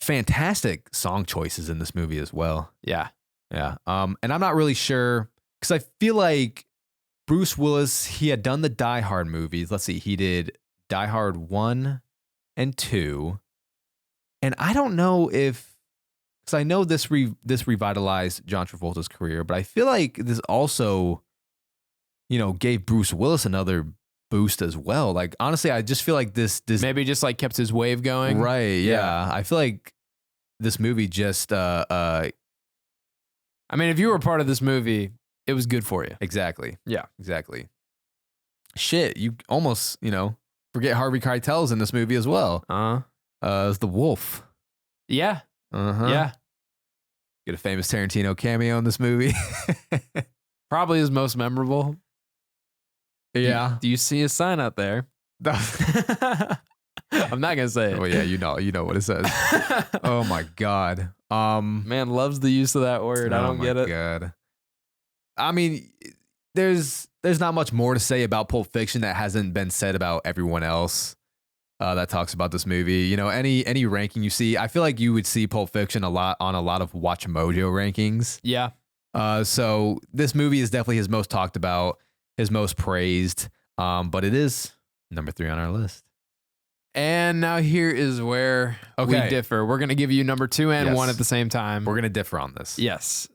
Fantastic song choices in this movie as well. Yeah. Yeah. And I'm not really sure because I feel like Bruce Willis, he had done the Die Hard movies. Let's see. He did Die Hard 1 and 2. And I don't know if, because I know this revitalized John Travolta's career, but I feel like this also, gave Bruce Willis another boost as well. Like, honestly, I just feel like this maybe just like kept his wave going. Right. Yeah. I feel like this movie just, I mean, if you were a part of this movie, it was good for you. Exactly. Yeah. Exactly. Shit. You almost, forget Harvey Keitel's in this movie as well. As the wolf. Yeah. Yeah. Get a famous Tarantino cameo in this movie. Probably his most memorable. Yeah. Do you see a sign out there? I'm not gonna say it. Oh yeah, you know what it says. Oh my God. Man loves the use of that word. I don't get it. God. I mean, there's not much more to say about Pulp Fiction that hasn't been said about everyone else that talks about this movie. Any ranking you see, I feel like you would see Pulp Fiction a lot of Watch Mojo rankings. Yeah. So this movie is definitely his most talked about, his most praised, but it is number 3 on our list. And now here is where we differ. We're going to give you number 2 and 1 at the same time. We're going to differ on this. Yes.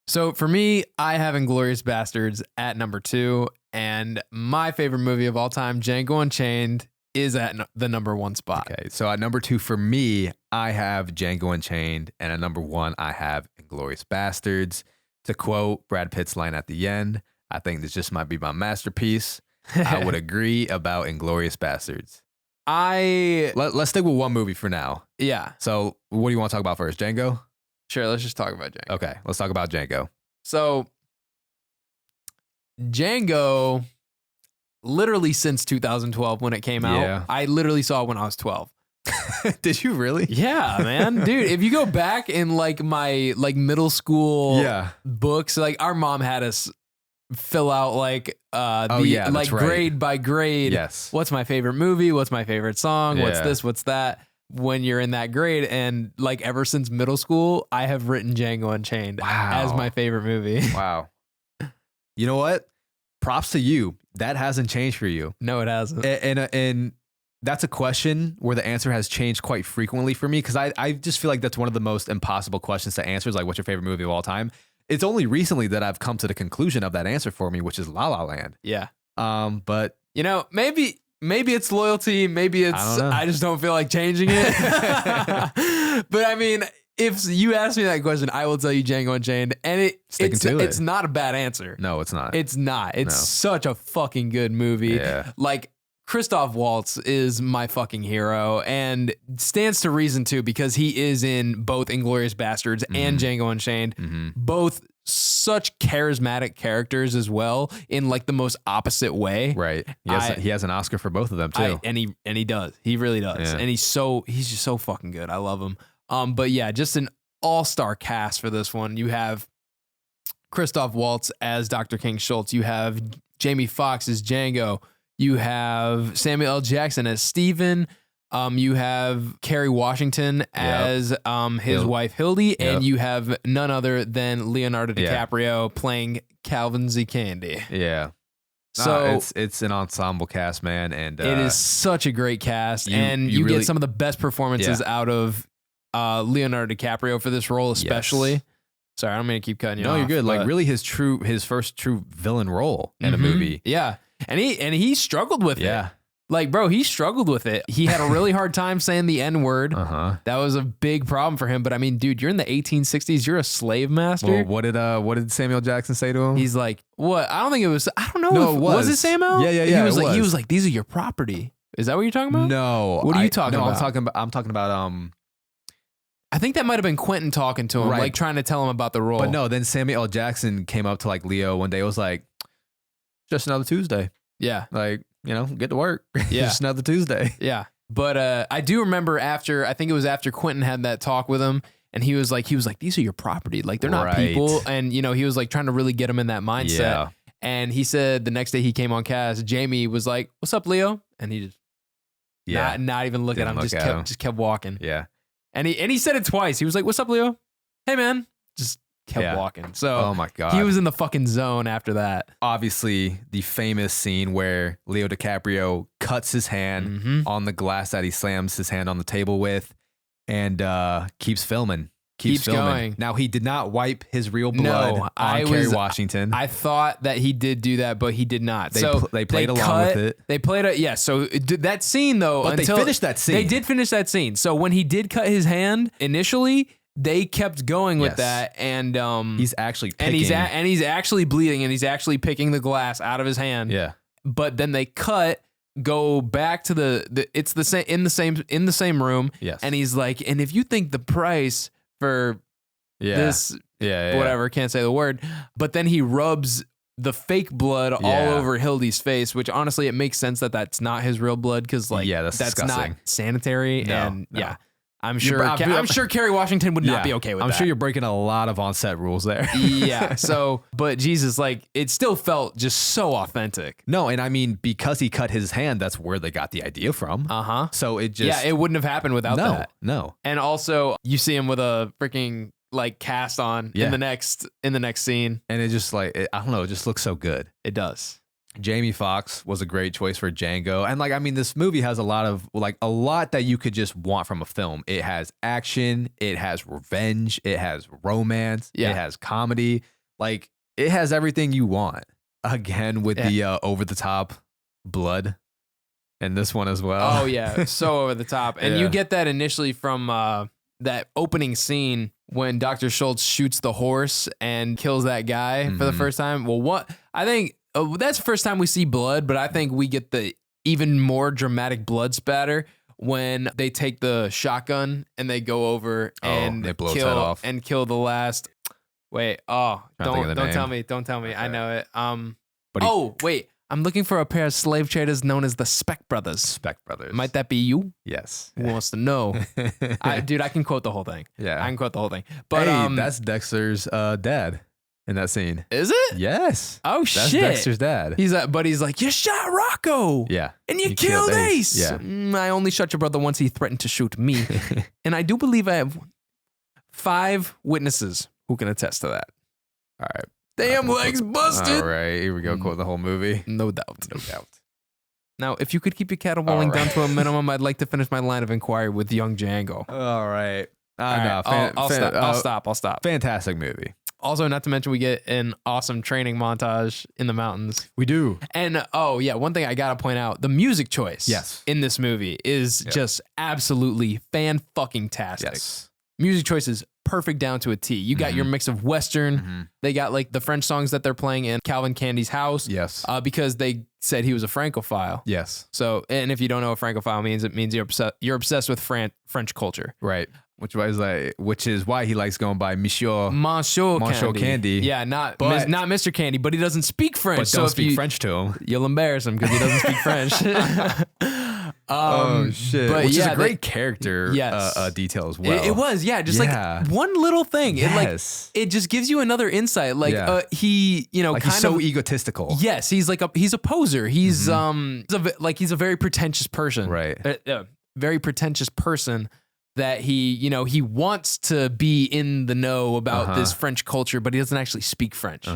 So for me, I have Inglourious Bastards at number 2, and my favorite movie of all time, Django Unchained, is at the number 1 spot. Okay, so at number 2 for me, I have Django Unchained, and at number 1, I have Inglourious Bastards. To quote Brad Pitt's line at the end, I think this just might be my masterpiece. I would agree about Inglourious Bastards. Let's stick with one movie for now. Yeah. So what do you want to talk about first? Django? Sure, let's just talk about Django. Okay, let's talk about Django. So Django, literally since 2012 when it came out, I literally saw it when I was 12. Did you really? Yeah, man. Dude, if you go back in like my middle school books, like our mom had us fill out like right. grade by grade. Yes. What's my favorite movie? What's my favorite song? What's Yeah. this? What's that? When you're in that grade, and like ever since middle school, I have written Django Unchained as my favorite movie. Wow. You know what? Props to you. That hasn't changed for you. No, it hasn't. And that's a question where the answer has changed quite frequently for me, because I just feel like that's one of the most impossible questions to answer, is like, what's your favorite movie of all time? It's only recently that I've come to the conclusion of that answer for me, which is La La Land. Yeah. But you know, maybe it's loyalty. Maybe it's I just don't feel like changing it. But I mean, if you ask me that question, I will tell you Django Unchained, and it's not a bad answer. No, it's not. It's not. It's such a fucking good movie. Yeah. Like, Christoph Waltz is my fucking hero, and stands to reason too, because he is in both Inglourious Bastards and Django Unchained, both such charismatic characters as well, in like the most opposite way. Right. He has an Oscar for both of them too. And he does. He really does. Yeah. And he's just so fucking good. I love him. But yeah, just an all-star cast for this one. You have Christoph Waltz as Dr. King Schultz. You have Jamie Foxx as Django. You have Samuel L. Jackson as Steven. You have Kerry Washington as his wife Hildy, and you have none other than Leonardo DiCaprio playing Calvin Z. Candy. Yeah. So it's an ensemble cast, man, and it is such a great cast, and you really get some of the best performances out of Leonardo DiCaprio for this role, especially. Yes. Sorry, I don't mean to keep cutting you off. No, you're good. Like, really his first true villain role in a movie. Yeah. And he struggled with it. Like, bro, he struggled with it. He had a really hard time saying the N-word. That was a big problem for him. But I mean, dude, you're in the 1860s. You're a slave master. Well, what did Samuel Jackson say to him? He's like, what? I don't think it was. I don't know. No, was it Samuel? Yeah. He was like, these are your property. Is that what you're talking about? No. What are you talking about? I'm talking about I think that might have been Quentin talking to him, like trying to tell him about the role. But no, then Samuel L. Jackson came up to like Leo one day, was like, just another Tuesday. Yeah. Like, get to work. Yeah. Just another Tuesday. Yeah. But I do remember I think it was after Quentin had that talk with him, and he was like, these are your property. Like, they're not people. And, he was like trying to really get him in that mindset. Yeah. And he said the next day he came on cast, Jamie was like, what's up, Leo? And he just not even look at him, just kept walking. Yeah. And he said it twice. He was like, what's up, Leo? Hey, man. Just kept walking. So oh my God. He was in the fucking zone after that. Obviously, the famous scene where Leo DiCaprio cuts his hand on the glass that he slams his hand on the table with, and keeps filming. Keeps filming. Going. Now, he did not wipe his real blood on Kerry Washington. I thought that he did do that, but he did not. They played along with it. They played it. Yeah. So that scene, though, but they finished that scene. They did finish that scene. So when he did cut his hand initially, they kept going with that, and he's actually picking, and he's actually bleeding, and he's actually picking the glass out of his hand. Yeah. But then they go back to it's the same in the same room. Yes. And he's like, and if you think the price for this, whatever, can't say the word, but then he rubs the fake blood all over Hildy's face, which honestly, it makes sense that that's not his real blood, because like that's disgusting. Not sanitary. I'm sure Kerry Washington would not be okay with that. I'm sure you're breaking a lot of on-set rules there. Yeah. So, but Jesus, like, it still felt just so authentic. No, and I mean, because he cut his hand, that's where they got the idea from. So it just it wouldn't have happened without that. No. And also, you see him with a freaking like cast on in the next scene, and it just like I don't know, it just looks so good. It does. Jamie Foxx was a great choice for Django. And like, I mean, this movie has a lot that you could just want from a film. It has action, it has revenge, it has romance, it has comedy. Like, it has everything you want. Again, with the over the top blood. And this one as well. Oh yeah, so over the top. And you get that initially from that opening scene when Dr. Schultz shoots the horse and kills that guy for the first time. Well, I think that's the first time we see blood, but I think we get the even more dramatic blood spatter when they take the shotgun and they go over and they blow its head off and kill the last. Wait, don't tell me. I know it. Wait, I'm looking for a pair of slave traders known as the Speck Brothers. Speck Brothers. Might that be you? Yes. Who wants to know? Dude, I can quote the whole thing. Yeah, I can quote the whole thing. But that's Dexter's dad. in that scene. Is it? Yes. Oh, That's shit. Dexter's dad. He's like, you shot Rocco. Yeah. And you killed Ace. Yeah. I only shot your brother once he threatened to shoot me. And I do believe I have 5 witnesses who can attest to that. All right. Damn legs busted. All right. Here we go. Quote the whole movie. No doubt. No doubt. Now, if you could keep your caterwauling down to a minimum, I'd like to finish my line of inquiry with young Django. All right. I'll stop. Fantastic movie. Also, not to mention, we get an awesome training montage in the mountains. We do. And one thing I gotta point out: the music choice, in this movie is just absolutely fan-fucking-tastic. Yes. Music choice is perfect down to a T. You got your mix of Western. They got like the French songs that they're playing in Calvin Candy's house. Yes. Because they said he was a Francophile. Yes. So, and if you don't know what Francophile means, it means you're obsessed with French culture. Right. Which is why he likes going by Monsieur Candy. Yeah, not Mr. Candy, but he doesn't speak French. But don't speak French to him. You'll embarrass him because he doesn't speak French. Oh shit! But which is a great character detail as well. It was, like one little thing. Yes. It just gives you another insight. Like he, like he's so egotistical. Yes, he's a poser. He's he's a very pretentious person. Right. Very pretentious person. That he wants to be in the know about this French culture, but he doesn't actually speak French.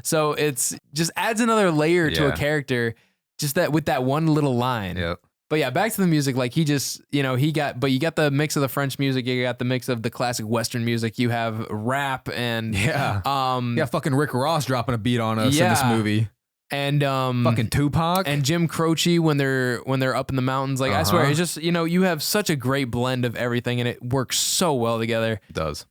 So it's just adds another layer to a character, just that with that one little line. Yep. But yeah, back to the music. Like he just, you got the mix of the French music, you got the mix of the classic Western music, you have rap and fucking Rick Ross dropping a beat on us in this movie. And fucking Tupac and Jim Croce when they're up in the mountains. Like I swear, it's just you have such a great blend of everything, and it works so well together. It does.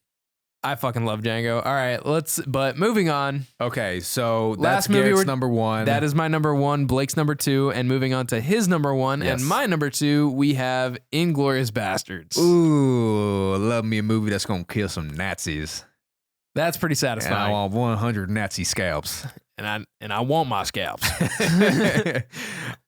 I fucking love Django. All right, but moving on. Okay, so Last that's movie Garrett's number 1. That is my number 1. Blake's number 2, and moving on to his number 1 and my number 2, we have Inglourious Bastards. Ooh, love me a movie that's gonna kill some Nazis. That's pretty satisfying. And I want 100 Nazi scalps. And I want my scalps.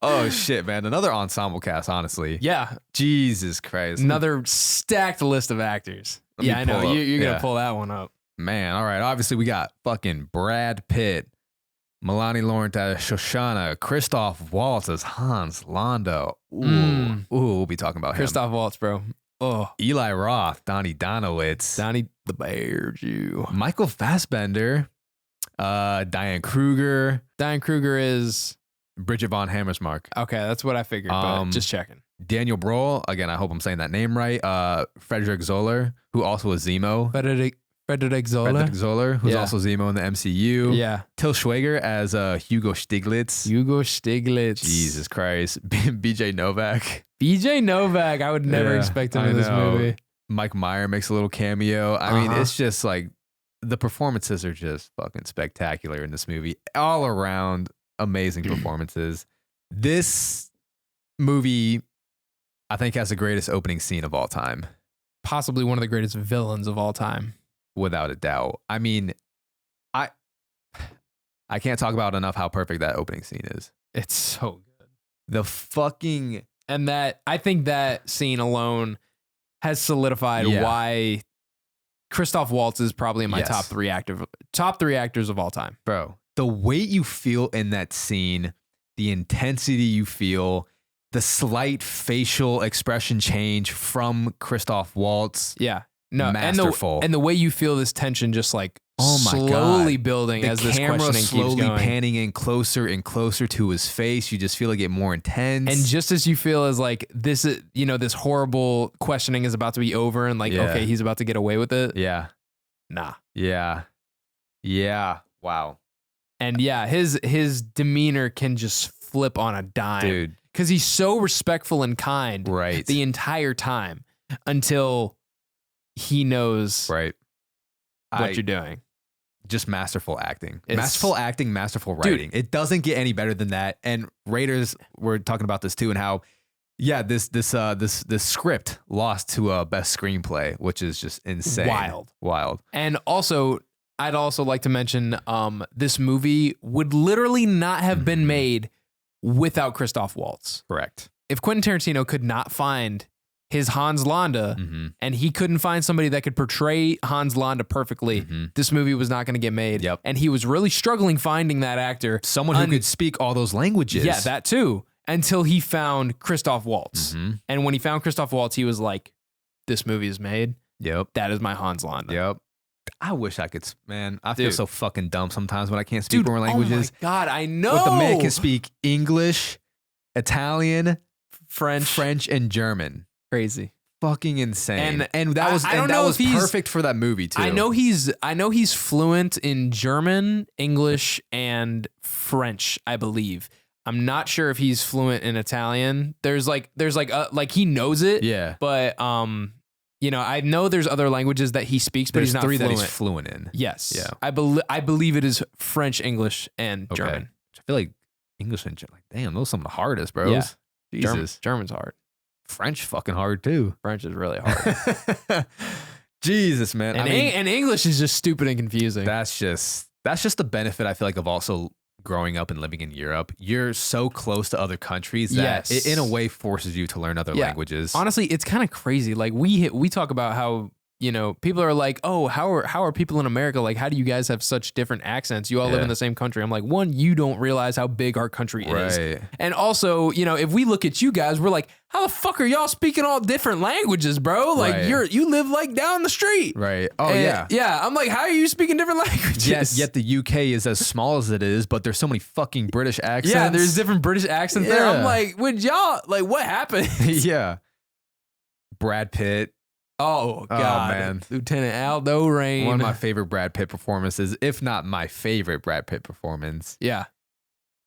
Oh shit, man! Another ensemble cast, honestly. Yeah. Jesus Christ. Another stacked list of actors. I know you're gonna pull that one up. Man, all right. Obviously, we got fucking Brad Pitt, Melanie Laurent as Shoshana, Christoph Waltz as Hans Landa. Ooh, we'll be talking about Christoph Waltz, bro. Oh, Eli Roth, Donnie Donowitz, Donnie the Bear Jew, Michael Fassbender. Diane Kruger. Diane Kruger is Bridget von Hammersmark. Okay, that's what I figured, but just checking. Daniel Brohl, again, I hope I'm saying that name right. Frederick Zoller, who also is Zemo. Frederick Zoller, who's also Zemo in the MCU. Yeah. Till Schweiger as Hugo Stiglitz. Jesus Christ. BJ Novak. I would never expect him in this movie. Mike Meyer makes a little cameo. I mean, it's just like the performances are just fucking spectacular in this movie. All around amazing performances. This movie, I think, has the greatest opening scene of all time. Possibly one of the greatest villains of all time. Without a doubt. I mean, I can't talk about enough how perfect that opening scene is. It's so good. The fucking... And that, I think that scene alone has solidified why Christoph Waltz is probably in my top three actors of all time. Bro, the weight you feel in that scene, the intensity you feel, the slight facial expression change from Christoph Waltz. Yeah. No, masterful. And the way you feel this tension just like slowly building as this questioning keeps going. The camera slowly panning in closer and closer to his face. You just feel it get more intense. And just as you feel as like this, this horrible questioning is about to be over and like, okay, he's about to get away with it. Yeah. Nah. Yeah. Yeah. Wow. And yeah, his demeanor can just flip on a dime. Dude. Because he's so respectful and kind the entire time until he knows what you're doing. Just masterful acting. Masterful acting, masterful writing. Dude, it doesn't get any better than that. And Raiders were talking about this too, and how this script lost to best screenplay, which is just insane. Wild. And also, I'd also like to mention this movie would literally not have been made without Christoph Waltz. Correct. If Quentin Tarantino could not find his Hans Landa, and he couldn't find somebody that could portray Hans Landa perfectly, this movie was not going to get made. Yep. And he was really struggling finding that actor. Someone who could speak all those languages. Yeah, that too. Until he found Christoph Waltz. And when he found Christoph Waltz, he was like, this movie is made. Yep. That is my Hans Landa. Yep. I wish I could, man. I feel so fucking dumb sometimes when I can't speak more languages. Oh my God, I know. But the man can speak English, Italian, French, and German. Crazy. Fucking insane. And that was perfect for that movie too. I know he's fluent in German, English, and French, I believe. I'm not sure if he's fluent in Italian. There's like he knows it. Yeah. But you know, I know there's other languages that he speaks, but he's not fluent. That he's fluent in. Yes. Yeah. I believe it is French, English, and German. I feel like English and German, like, damn, those are some of the hardest, bros. Yeah. Jesus. German's hard. French fucking hard too. French is really hard. Jesus, man. And English is just stupid and confusing. That's just the benefit I feel like of also growing up and living in Europe. You're so close to other countries that it in a way forces you to learn other languages. Honestly, it's kind of crazy. Like we talk about how, you know, people are like, oh, how are people in America? Like, how do you guys have such different accents? You all live in the same country. I'm like, one, you don't realize how big our country is. And also, you know, if we look at you guys, we're like, how the fuck are y'all speaking all different languages, bro? Like you live like down the street. Right. Oh, Yeah. I'm like, how are you speaking different languages? Yes, yet the UK is as small as it is, but there's so many fucking British accents. Yeah, there's different British accents there. I'm like, would y'all, like, what happened? Yeah. Brad Pitt. Oh, God. Man. Lieutenant Aldo Rain. One of my favorite Brad Pitt performances, if not my favorite Brad Pitt performance. Yeah.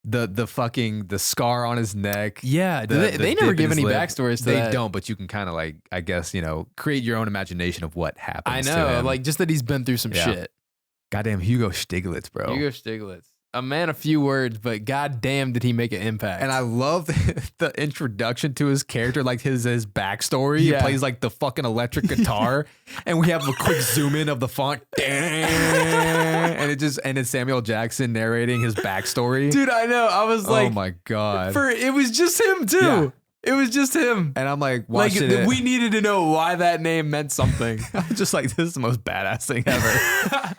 The scar on his neck. Yeah. They never give any backstories to that. They don't, but you can kind of like, I guess, you know, create your own imagination of what happens to him. Like just that he's been through some shit. Goddamn Hugo Stiglitz, bro. Hugo Stiglitz. A man of few words, but goddamn did he make an impact. And I love the introduction to his character, like his backstory. He plays like the fucking electric guitar, and we have a quick zoom in of the font, and it's Samuel Jackson narrating his backstory. Dude, I know. I was like, oh my God. It was just him too. Yeah. It was just him. And I'm like, we needed to know why that name meant something. I'm just like, this is the most badass thing ever.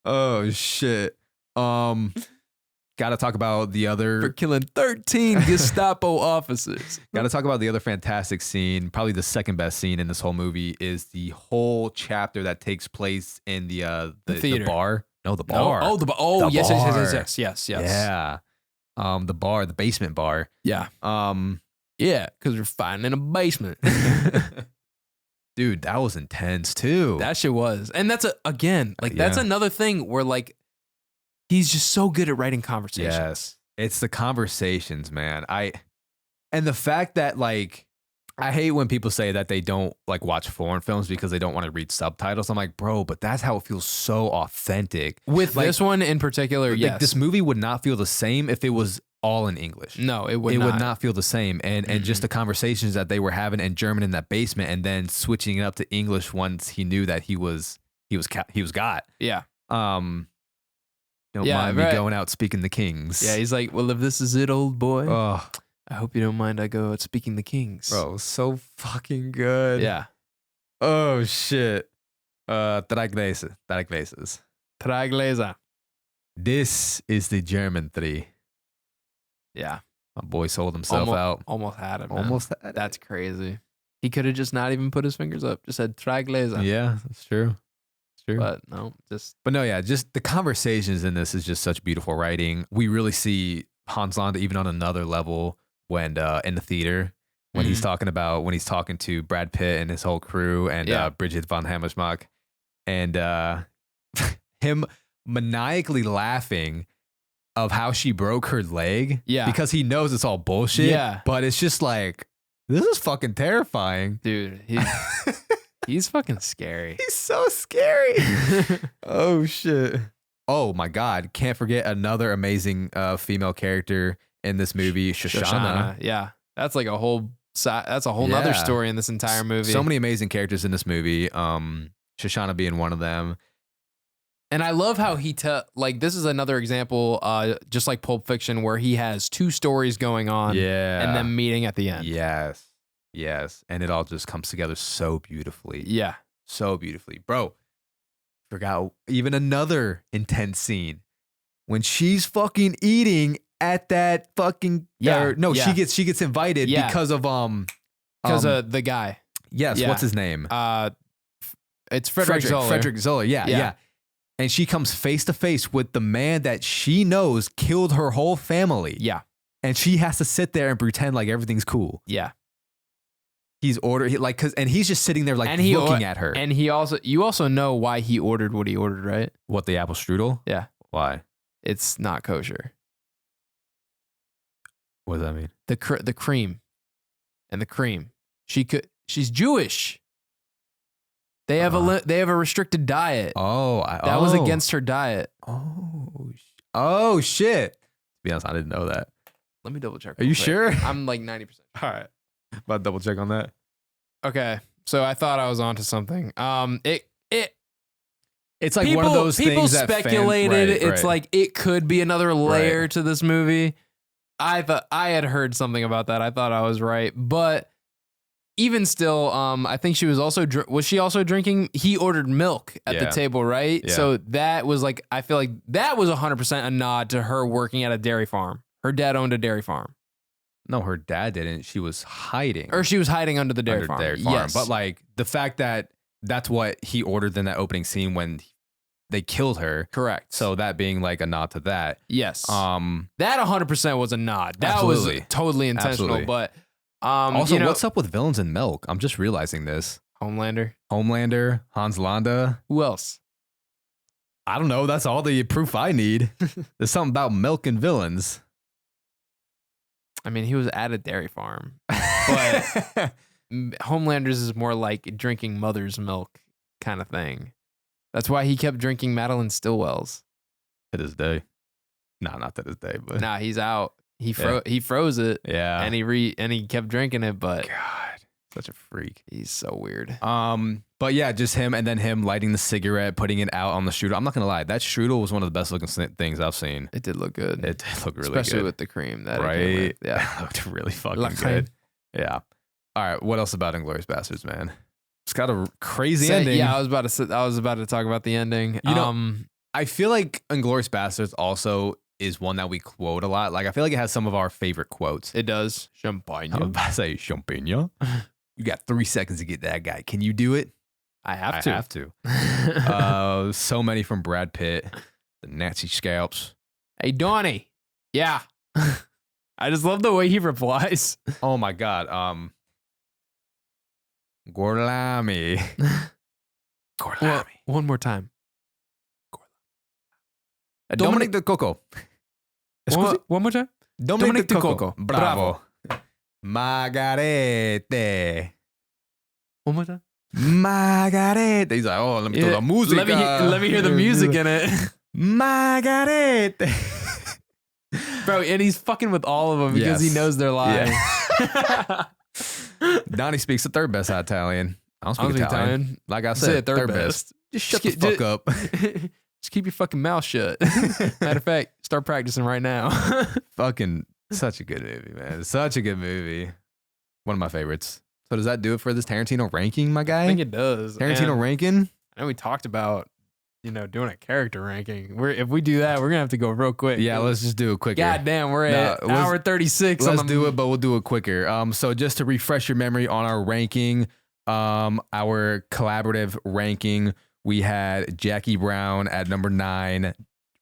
Oh shit. Got to talk about the other for killing 13 Gestapo officers. Got to talk about the other fantastic scene. Probably the second best scene in this whole movie is the whole chapter that takes place in the theater. The bar. No, the bar. No. Oh, the bar. Oh, yes. Yeah. The bar, the basement bar. Yeah. Yeah, because we're fighting in a basement. Dude, that was intense too. That shit was. And that's that's another thing where like he's just so good at writing conversations. Yes. It's the conversations, man. And the fact that like I hate when people say that they don't like watch foreign films because they don't want to read subtitles. I'm like, bro, but that's how it feels so authentic. With like, this one in particular, yes. Like, this movie would not feel the same if it was all in English. No, it would not. It would not feel the same. And just the conversations that they were having in German in that basement and then switching it up to English once he knew that he was got. Yeah. Don't mind me going out speaking the Kings. Yeah, he's like, well, if this is it, old boy, oh, I hope you don't mind I go out speaking the Kings. Bro, so fucking good. Yeah. Oh, shit. Drei Gläser. This is the German 3. Yeah. My boy sold himself out. Almost had it, man. Almost had it. That's crazy. He could have just not even put his fingers up. Just said, Drei Gläser. Yeah, that's true. But just the conversations in this is just such beautiful writing. We really see Hans Landa even on another level when in the theater when he's talking to Brad Pitt and his whole crew and Bridget von Hammersmark and him maniacally laughing of how she broke her leg because he knows it's all bullshit. But it's just like, this is fucking terrifying, dude. He's fucking scary. He's so scary. Oh, shit. Oh, my God. Can't forget another amazing female character in this movie, Shoshana. Yeah. That's like a whole nother story in this entire movie. So many amazing characters in this movie. Shoshana being one of them. And I love how this is another example, just like Pulp Fiction, where he has two stories going on and then meeting at the end. Yes. Yes. And it all just comes together so beautifully. Yeah. So beautifully. Bro, forgot even another intense scene. When she's fucking eating at that fucking she gets invited because of the guy. Yes, what's his name? It's Frederick Zoller. Frederick Zoller, yeah. And she comes face to face with the man that she knows killed her whole family. Yeah. And she has to sit there and pretend like everything's cool. Yeah. He's and he's just sitting there looking at her. And you also know why he ordered what he ordered, right? What, the apple strudel? Yeah. Why? It's not kosher. What does that mean? The cream. And the cream. She's Jewish. They have a restricted diet. That was against her diet. Oh shit. To be honest, I didn't know that. Let me double check. Are you sure? I'm like 90%. All right. About to double check on that. Okay. So I thought I was onto something. It's like one of those things people that speculated. It's like it could be another layer to this movie. I thought I had heard something about that. I thought I was right, but even still, I think she was also drinking. He ordered milk at the table, right? Yeah. So that was like, I feel like that was 100% a nod to her working at a dairy farm. Her dad owned a dairy farm. No, her dad didn't. She was hiding. Or she was hiding under the dairy farm. Yes. But like the fact that that's what he ordered in that opening scene when they killed her. Correct. So that being like a nod to that. Yes. That 100% was a nod. That was totally intentional. Absolutely. But also, what's up with villains in Milk? I'm just realizing this. Homelander, Hans Landa. Who else? I don't know. That's all the proof I need. There's something about milk and villains. I mean, he was at a dairy farm, but Homelander's is more like drinking mother's milk kind of thing. That's why he kept drinking Madeline Stillwell's. To this day. Nah, not to this day, but he's out. He froze it. Yeah. And he kept drinking it, but God, such a freak. He's so weird. But yeah, just him and then him lighting the cigarette, putting it out on the strudel. I'm not gonna lie, that strudel was one of the best looking things I've seen. It did look good. It did look really especially good. with the cream that right. It came with. Yeah, it looked really fucking good. Yeah. All right, what else about Inglourious Basterds, man? It's got a crazy ending. Yeah, I was about to talk about the ending. You know, I feel like Inglourious Basterds also is one that we quote a lot. Like I feel like it has some of our favorite quotes. It does. Champagne. I was about to say champagne. You got 3 seconds to get that guy. Can you do it? I have to. So many from Brad Pitt. The Nazi scalps. Hey, Donnie. Yeah. I just love the way he replies. Oh my God. Gorlami. Well, one more time. Dominic de Coco. One more time. Dominic de Coco. Bravo. Margarete. One more time. Margarete. He's like, oh, let me throw the music. Let me hear the music in it. Margarete. Bro, and he's fucking with all of them because he knows they're lying. Yeah. Donnie speaks the third best Italian. I don't speak Italian. Like I said, third best. Just shut the fuck up. Just keep your fucking mouth shut. Matter of fact, start practicing right now. Fucking such a good movie, man. Such a good movie. One of my favorites. So does that do it for this Tarantino ranking, my guy? I think it does. Tarantino ranking? I know we talked about, doing a character ranking. If we do that, we're going to have to go real quick. Yeah, let's just do it quicker. God damn, we're at hour 36. Let's do it, but we'll do it quicker. So just to refresh your memory on our ranking, our collaborative ranking, we had Jackie Brown at number 9,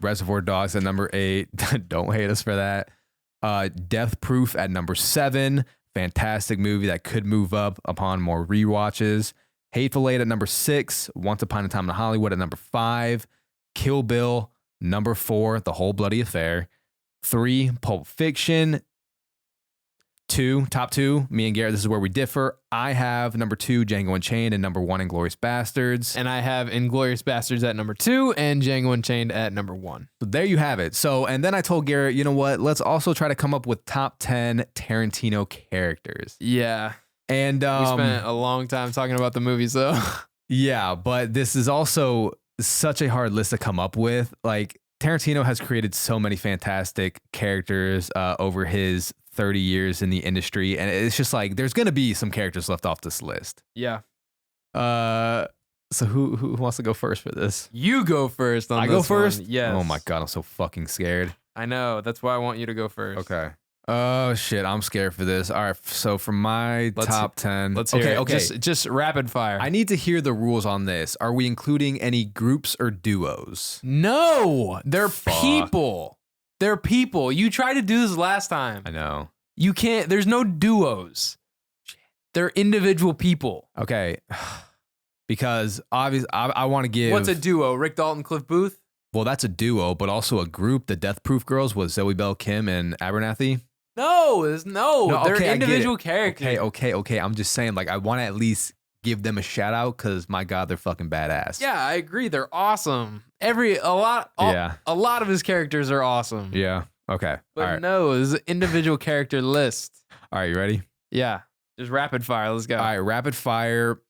Reservoir Dogs at number 8. Don't hate us for that. Death Proof at number 7. Fantastic movie that could move up upon more rewatches. Hateful Eight at number 6. Once Upon a Time in Hollywood at number 5. Kill Bill, number 4. The Whole Bloody Affair. 3. Pulp Fiction. 2. Top 2. Me and Garrett, this is where we differ. I have number 2, Django Unchained, and number 1, Inglourious Basterds. And I have Inglourious Basterds at number 2 and Django Unchained at number 1. So there you have it. So, and then I told Garrett, you know what? Let's also try to come up with top 10 Tarantino characters. Yeah. And we spent a long time talking about the movies, though. Yeah, but this is also such a hard list to come up with. Like, Tarantino has created so many fantastic characters over his 30 years in the industry, and it's just like there's gonna be some characters left off this list. Yeah. So who wants to go first for this? You go first on I this go first? one. Yes. Oh my god, I'm so fucking scared. I know. That's why I want you to go first. Okay. Oh shit, I'm scared for this. All right, so for my top 10. Let's hear it. Okay. Just rapid fire. I need to hear the rules on this. Are we including any groups or duos? No, they're people. They're people. You tried to do this last time. I know. You can't. There's no duos. They're individual people. Okay. Because obviously, I want to give. What's a duo? Rick Dalton, Cliff Booth? Well, that's a duo, but also a group. The Death Proof Girls was Zoe Bell Kim and Abernathy. No, they're okay, individual characters. Okay. I'm just saying, like, I want to at least give them a shout out because my God, they're fucking badass. Yeah, I agree. They're awesome. A lot of his characters are awesome. Yeah. Okay. But all right. no, this is an individual character list. All right, you ready? Yeah. Just rapid fire. Let's go. All right, rapid fire.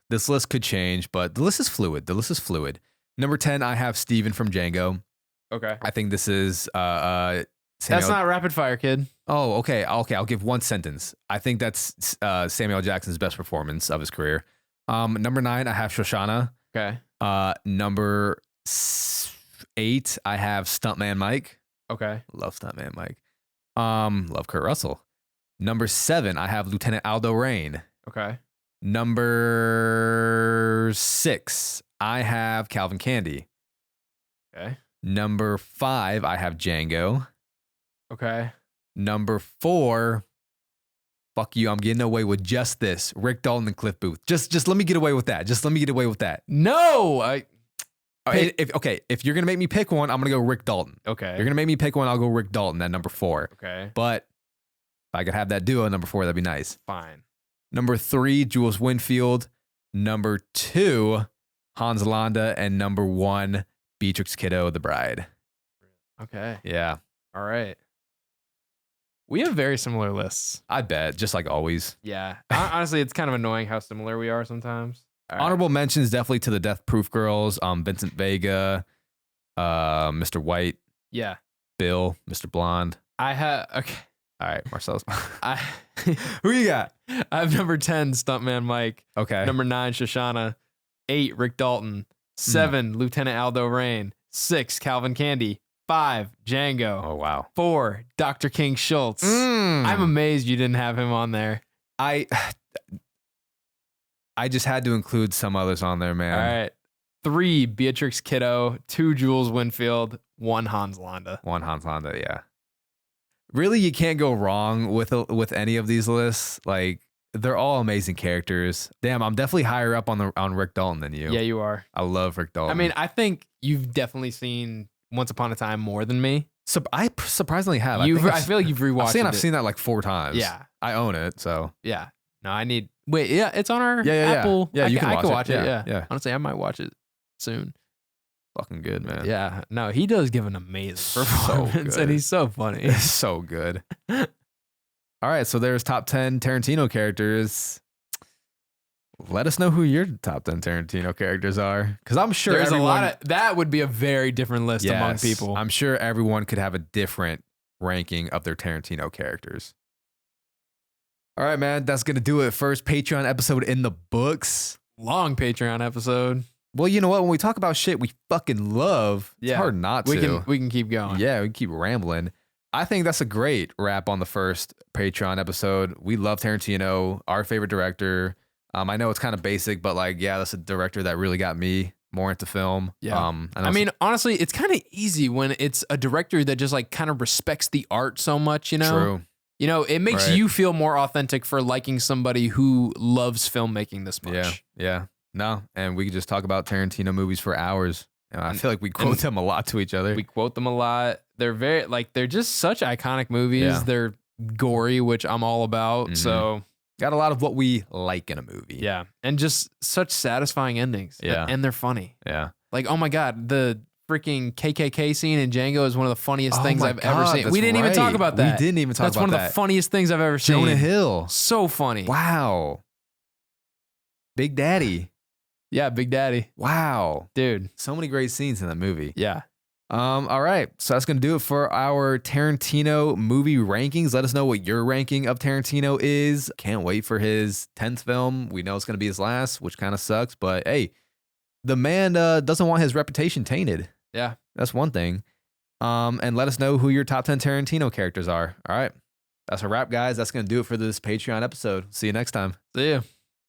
This list could change, but the list is fluid. Number 10, I have Steven from Django. Okay. I think this is That's not rapid fire, kid. Oh, okay. I'll give one sentence. I think that's Samuel Jackson's best performance of his career. Number 9, I have Shoshana. Okay. Number 8, I have Stuntman Mike. Okay. Love Stuntman Mike. Love Kurt Russell. Number 7, I have Lieutenant Aldo Rain. Okay. Number 6, I have Calvin Candy. Okay. Number 5, I have Django. Okay. Number 4, fuck you, I'm getting away with just this. Rick Dalton and Cliff Booth. Just let me get away with that. No, if you're gonna make me pick one, I'm gonna go Rick Dalton. Okay. If you're gonna make me pick one, I'll go Rick Dalton at number 4. Okay. But if I could have that duo at number 4, that'd be nice. Fine. Number 3, Jules Winfield. Number 2, Hans Landa, and number 1, Beatrix Kiddo, the bride. Okay. Yeah. All right. We have very similar lists. I bet, just like always. Yeah. Honestly, it's kind of annoying how similar we are sometimes. All right. Honorable mentions definitely to the Death Proof Girls, Vincent Vega, Mr. White. Yeah. Bill, Mr. Blonde. Okay. All right, Marcellus. Who you got? I have number 10, Stuntman Mike. Okay. Number 9, Shoshana. 8, Rick Dalton. 7, Lieutenant Aldo Rain. 6, Calvin Candy. 5, Django. Oh, wow. 4, Dr. King Schultz. I'm amazed you didn't have him on there. I just had to include some others on there, man. All right. 3, Beatrix Kiddo. 2, Jules Winfield. 1, Hans Landa. 1, Hans Landa, yeah. Really, you can't go wrong with any of these lists. Like, they're all amazing characters. Damn, I'm definitely higher up on Rick Dalton than you. Yeah, you are. I love Rick Dalton. I mean, I think you've definitely seen Once Upon a Time more than me. So I surprisingly have. I feel like you've rewatched it. I've seen that like 4 times. Yeah. I own it, so. Yeah. No, wait, yeah, it's on our Yeah. Apple. Yeah, you can watch it. Yeah. Yeah. Honestly, I might watch it soon. Fucking good, man. Yeah. No, he does give an amazing performance, and he's so funny. It's so good. All right, so there's top 10 Tarantino characters. Let us know who your top 10 Tarantino characters are, because I'm sure there's a lot of that would be a very different list among people. I'm sure everyone could have a different ranking of their Tarantino characters. All right, man, that's gonna do it. First Patreon episode in the books. Long Patreon episode. Well, you know what? When we talk about shit we fucking love, it's hard not to. We can keep going. Yeah, we can keep rambling. I think that's a great wrap on the first Patreon episode. We love Tarantino, our favorite director. I know it's kind of basic, but like, yeah, that's a director that really got me more into film. Yeah. I mean, honestly, it's kind of easy when it's a director that just like kind of respects the art so much, you know? True. You know, it makes you feel more authentic for liking somebody who loves filmmaking this much. Yeah. No, and we could just talk about Tarantino movies for hours. I feel like we quote them a lot to each other. We quote them a lot. They're they're just such iconic movies. Yeah. They're gory, which I'm all about. Mhm. So got a lot of what we like in a movie. yeah, and just such satisfying endings. Yeah. And they're funny. Yeah. Like, oh my God, the freaking KKK scene in Django is one of the funniest things my I've ever God, seen. that's We didn't even talk right. about that. We didn't even talk That's about one of the funniest things I've ever seen. Jonah Hill. So funny. Wow. Big Daddy. Yeah, Big Daddy. Wow. Dude. So many great scenes in that movie. Yeah. All right. So that's going to do it for our Tarantino movie rankings. Let us know what your ranking of Tarantino is. Can't wait for his 10th film. We know it's going to be his last, which kind of sucks. But hey, the man doesn't want his reputation tainted. Yeah. That's one thing. And let us know who your top 10 Tarantino characters are. All right. That's a wrap, guys. That's going to do it for this Patreon episode. See you next time. See you.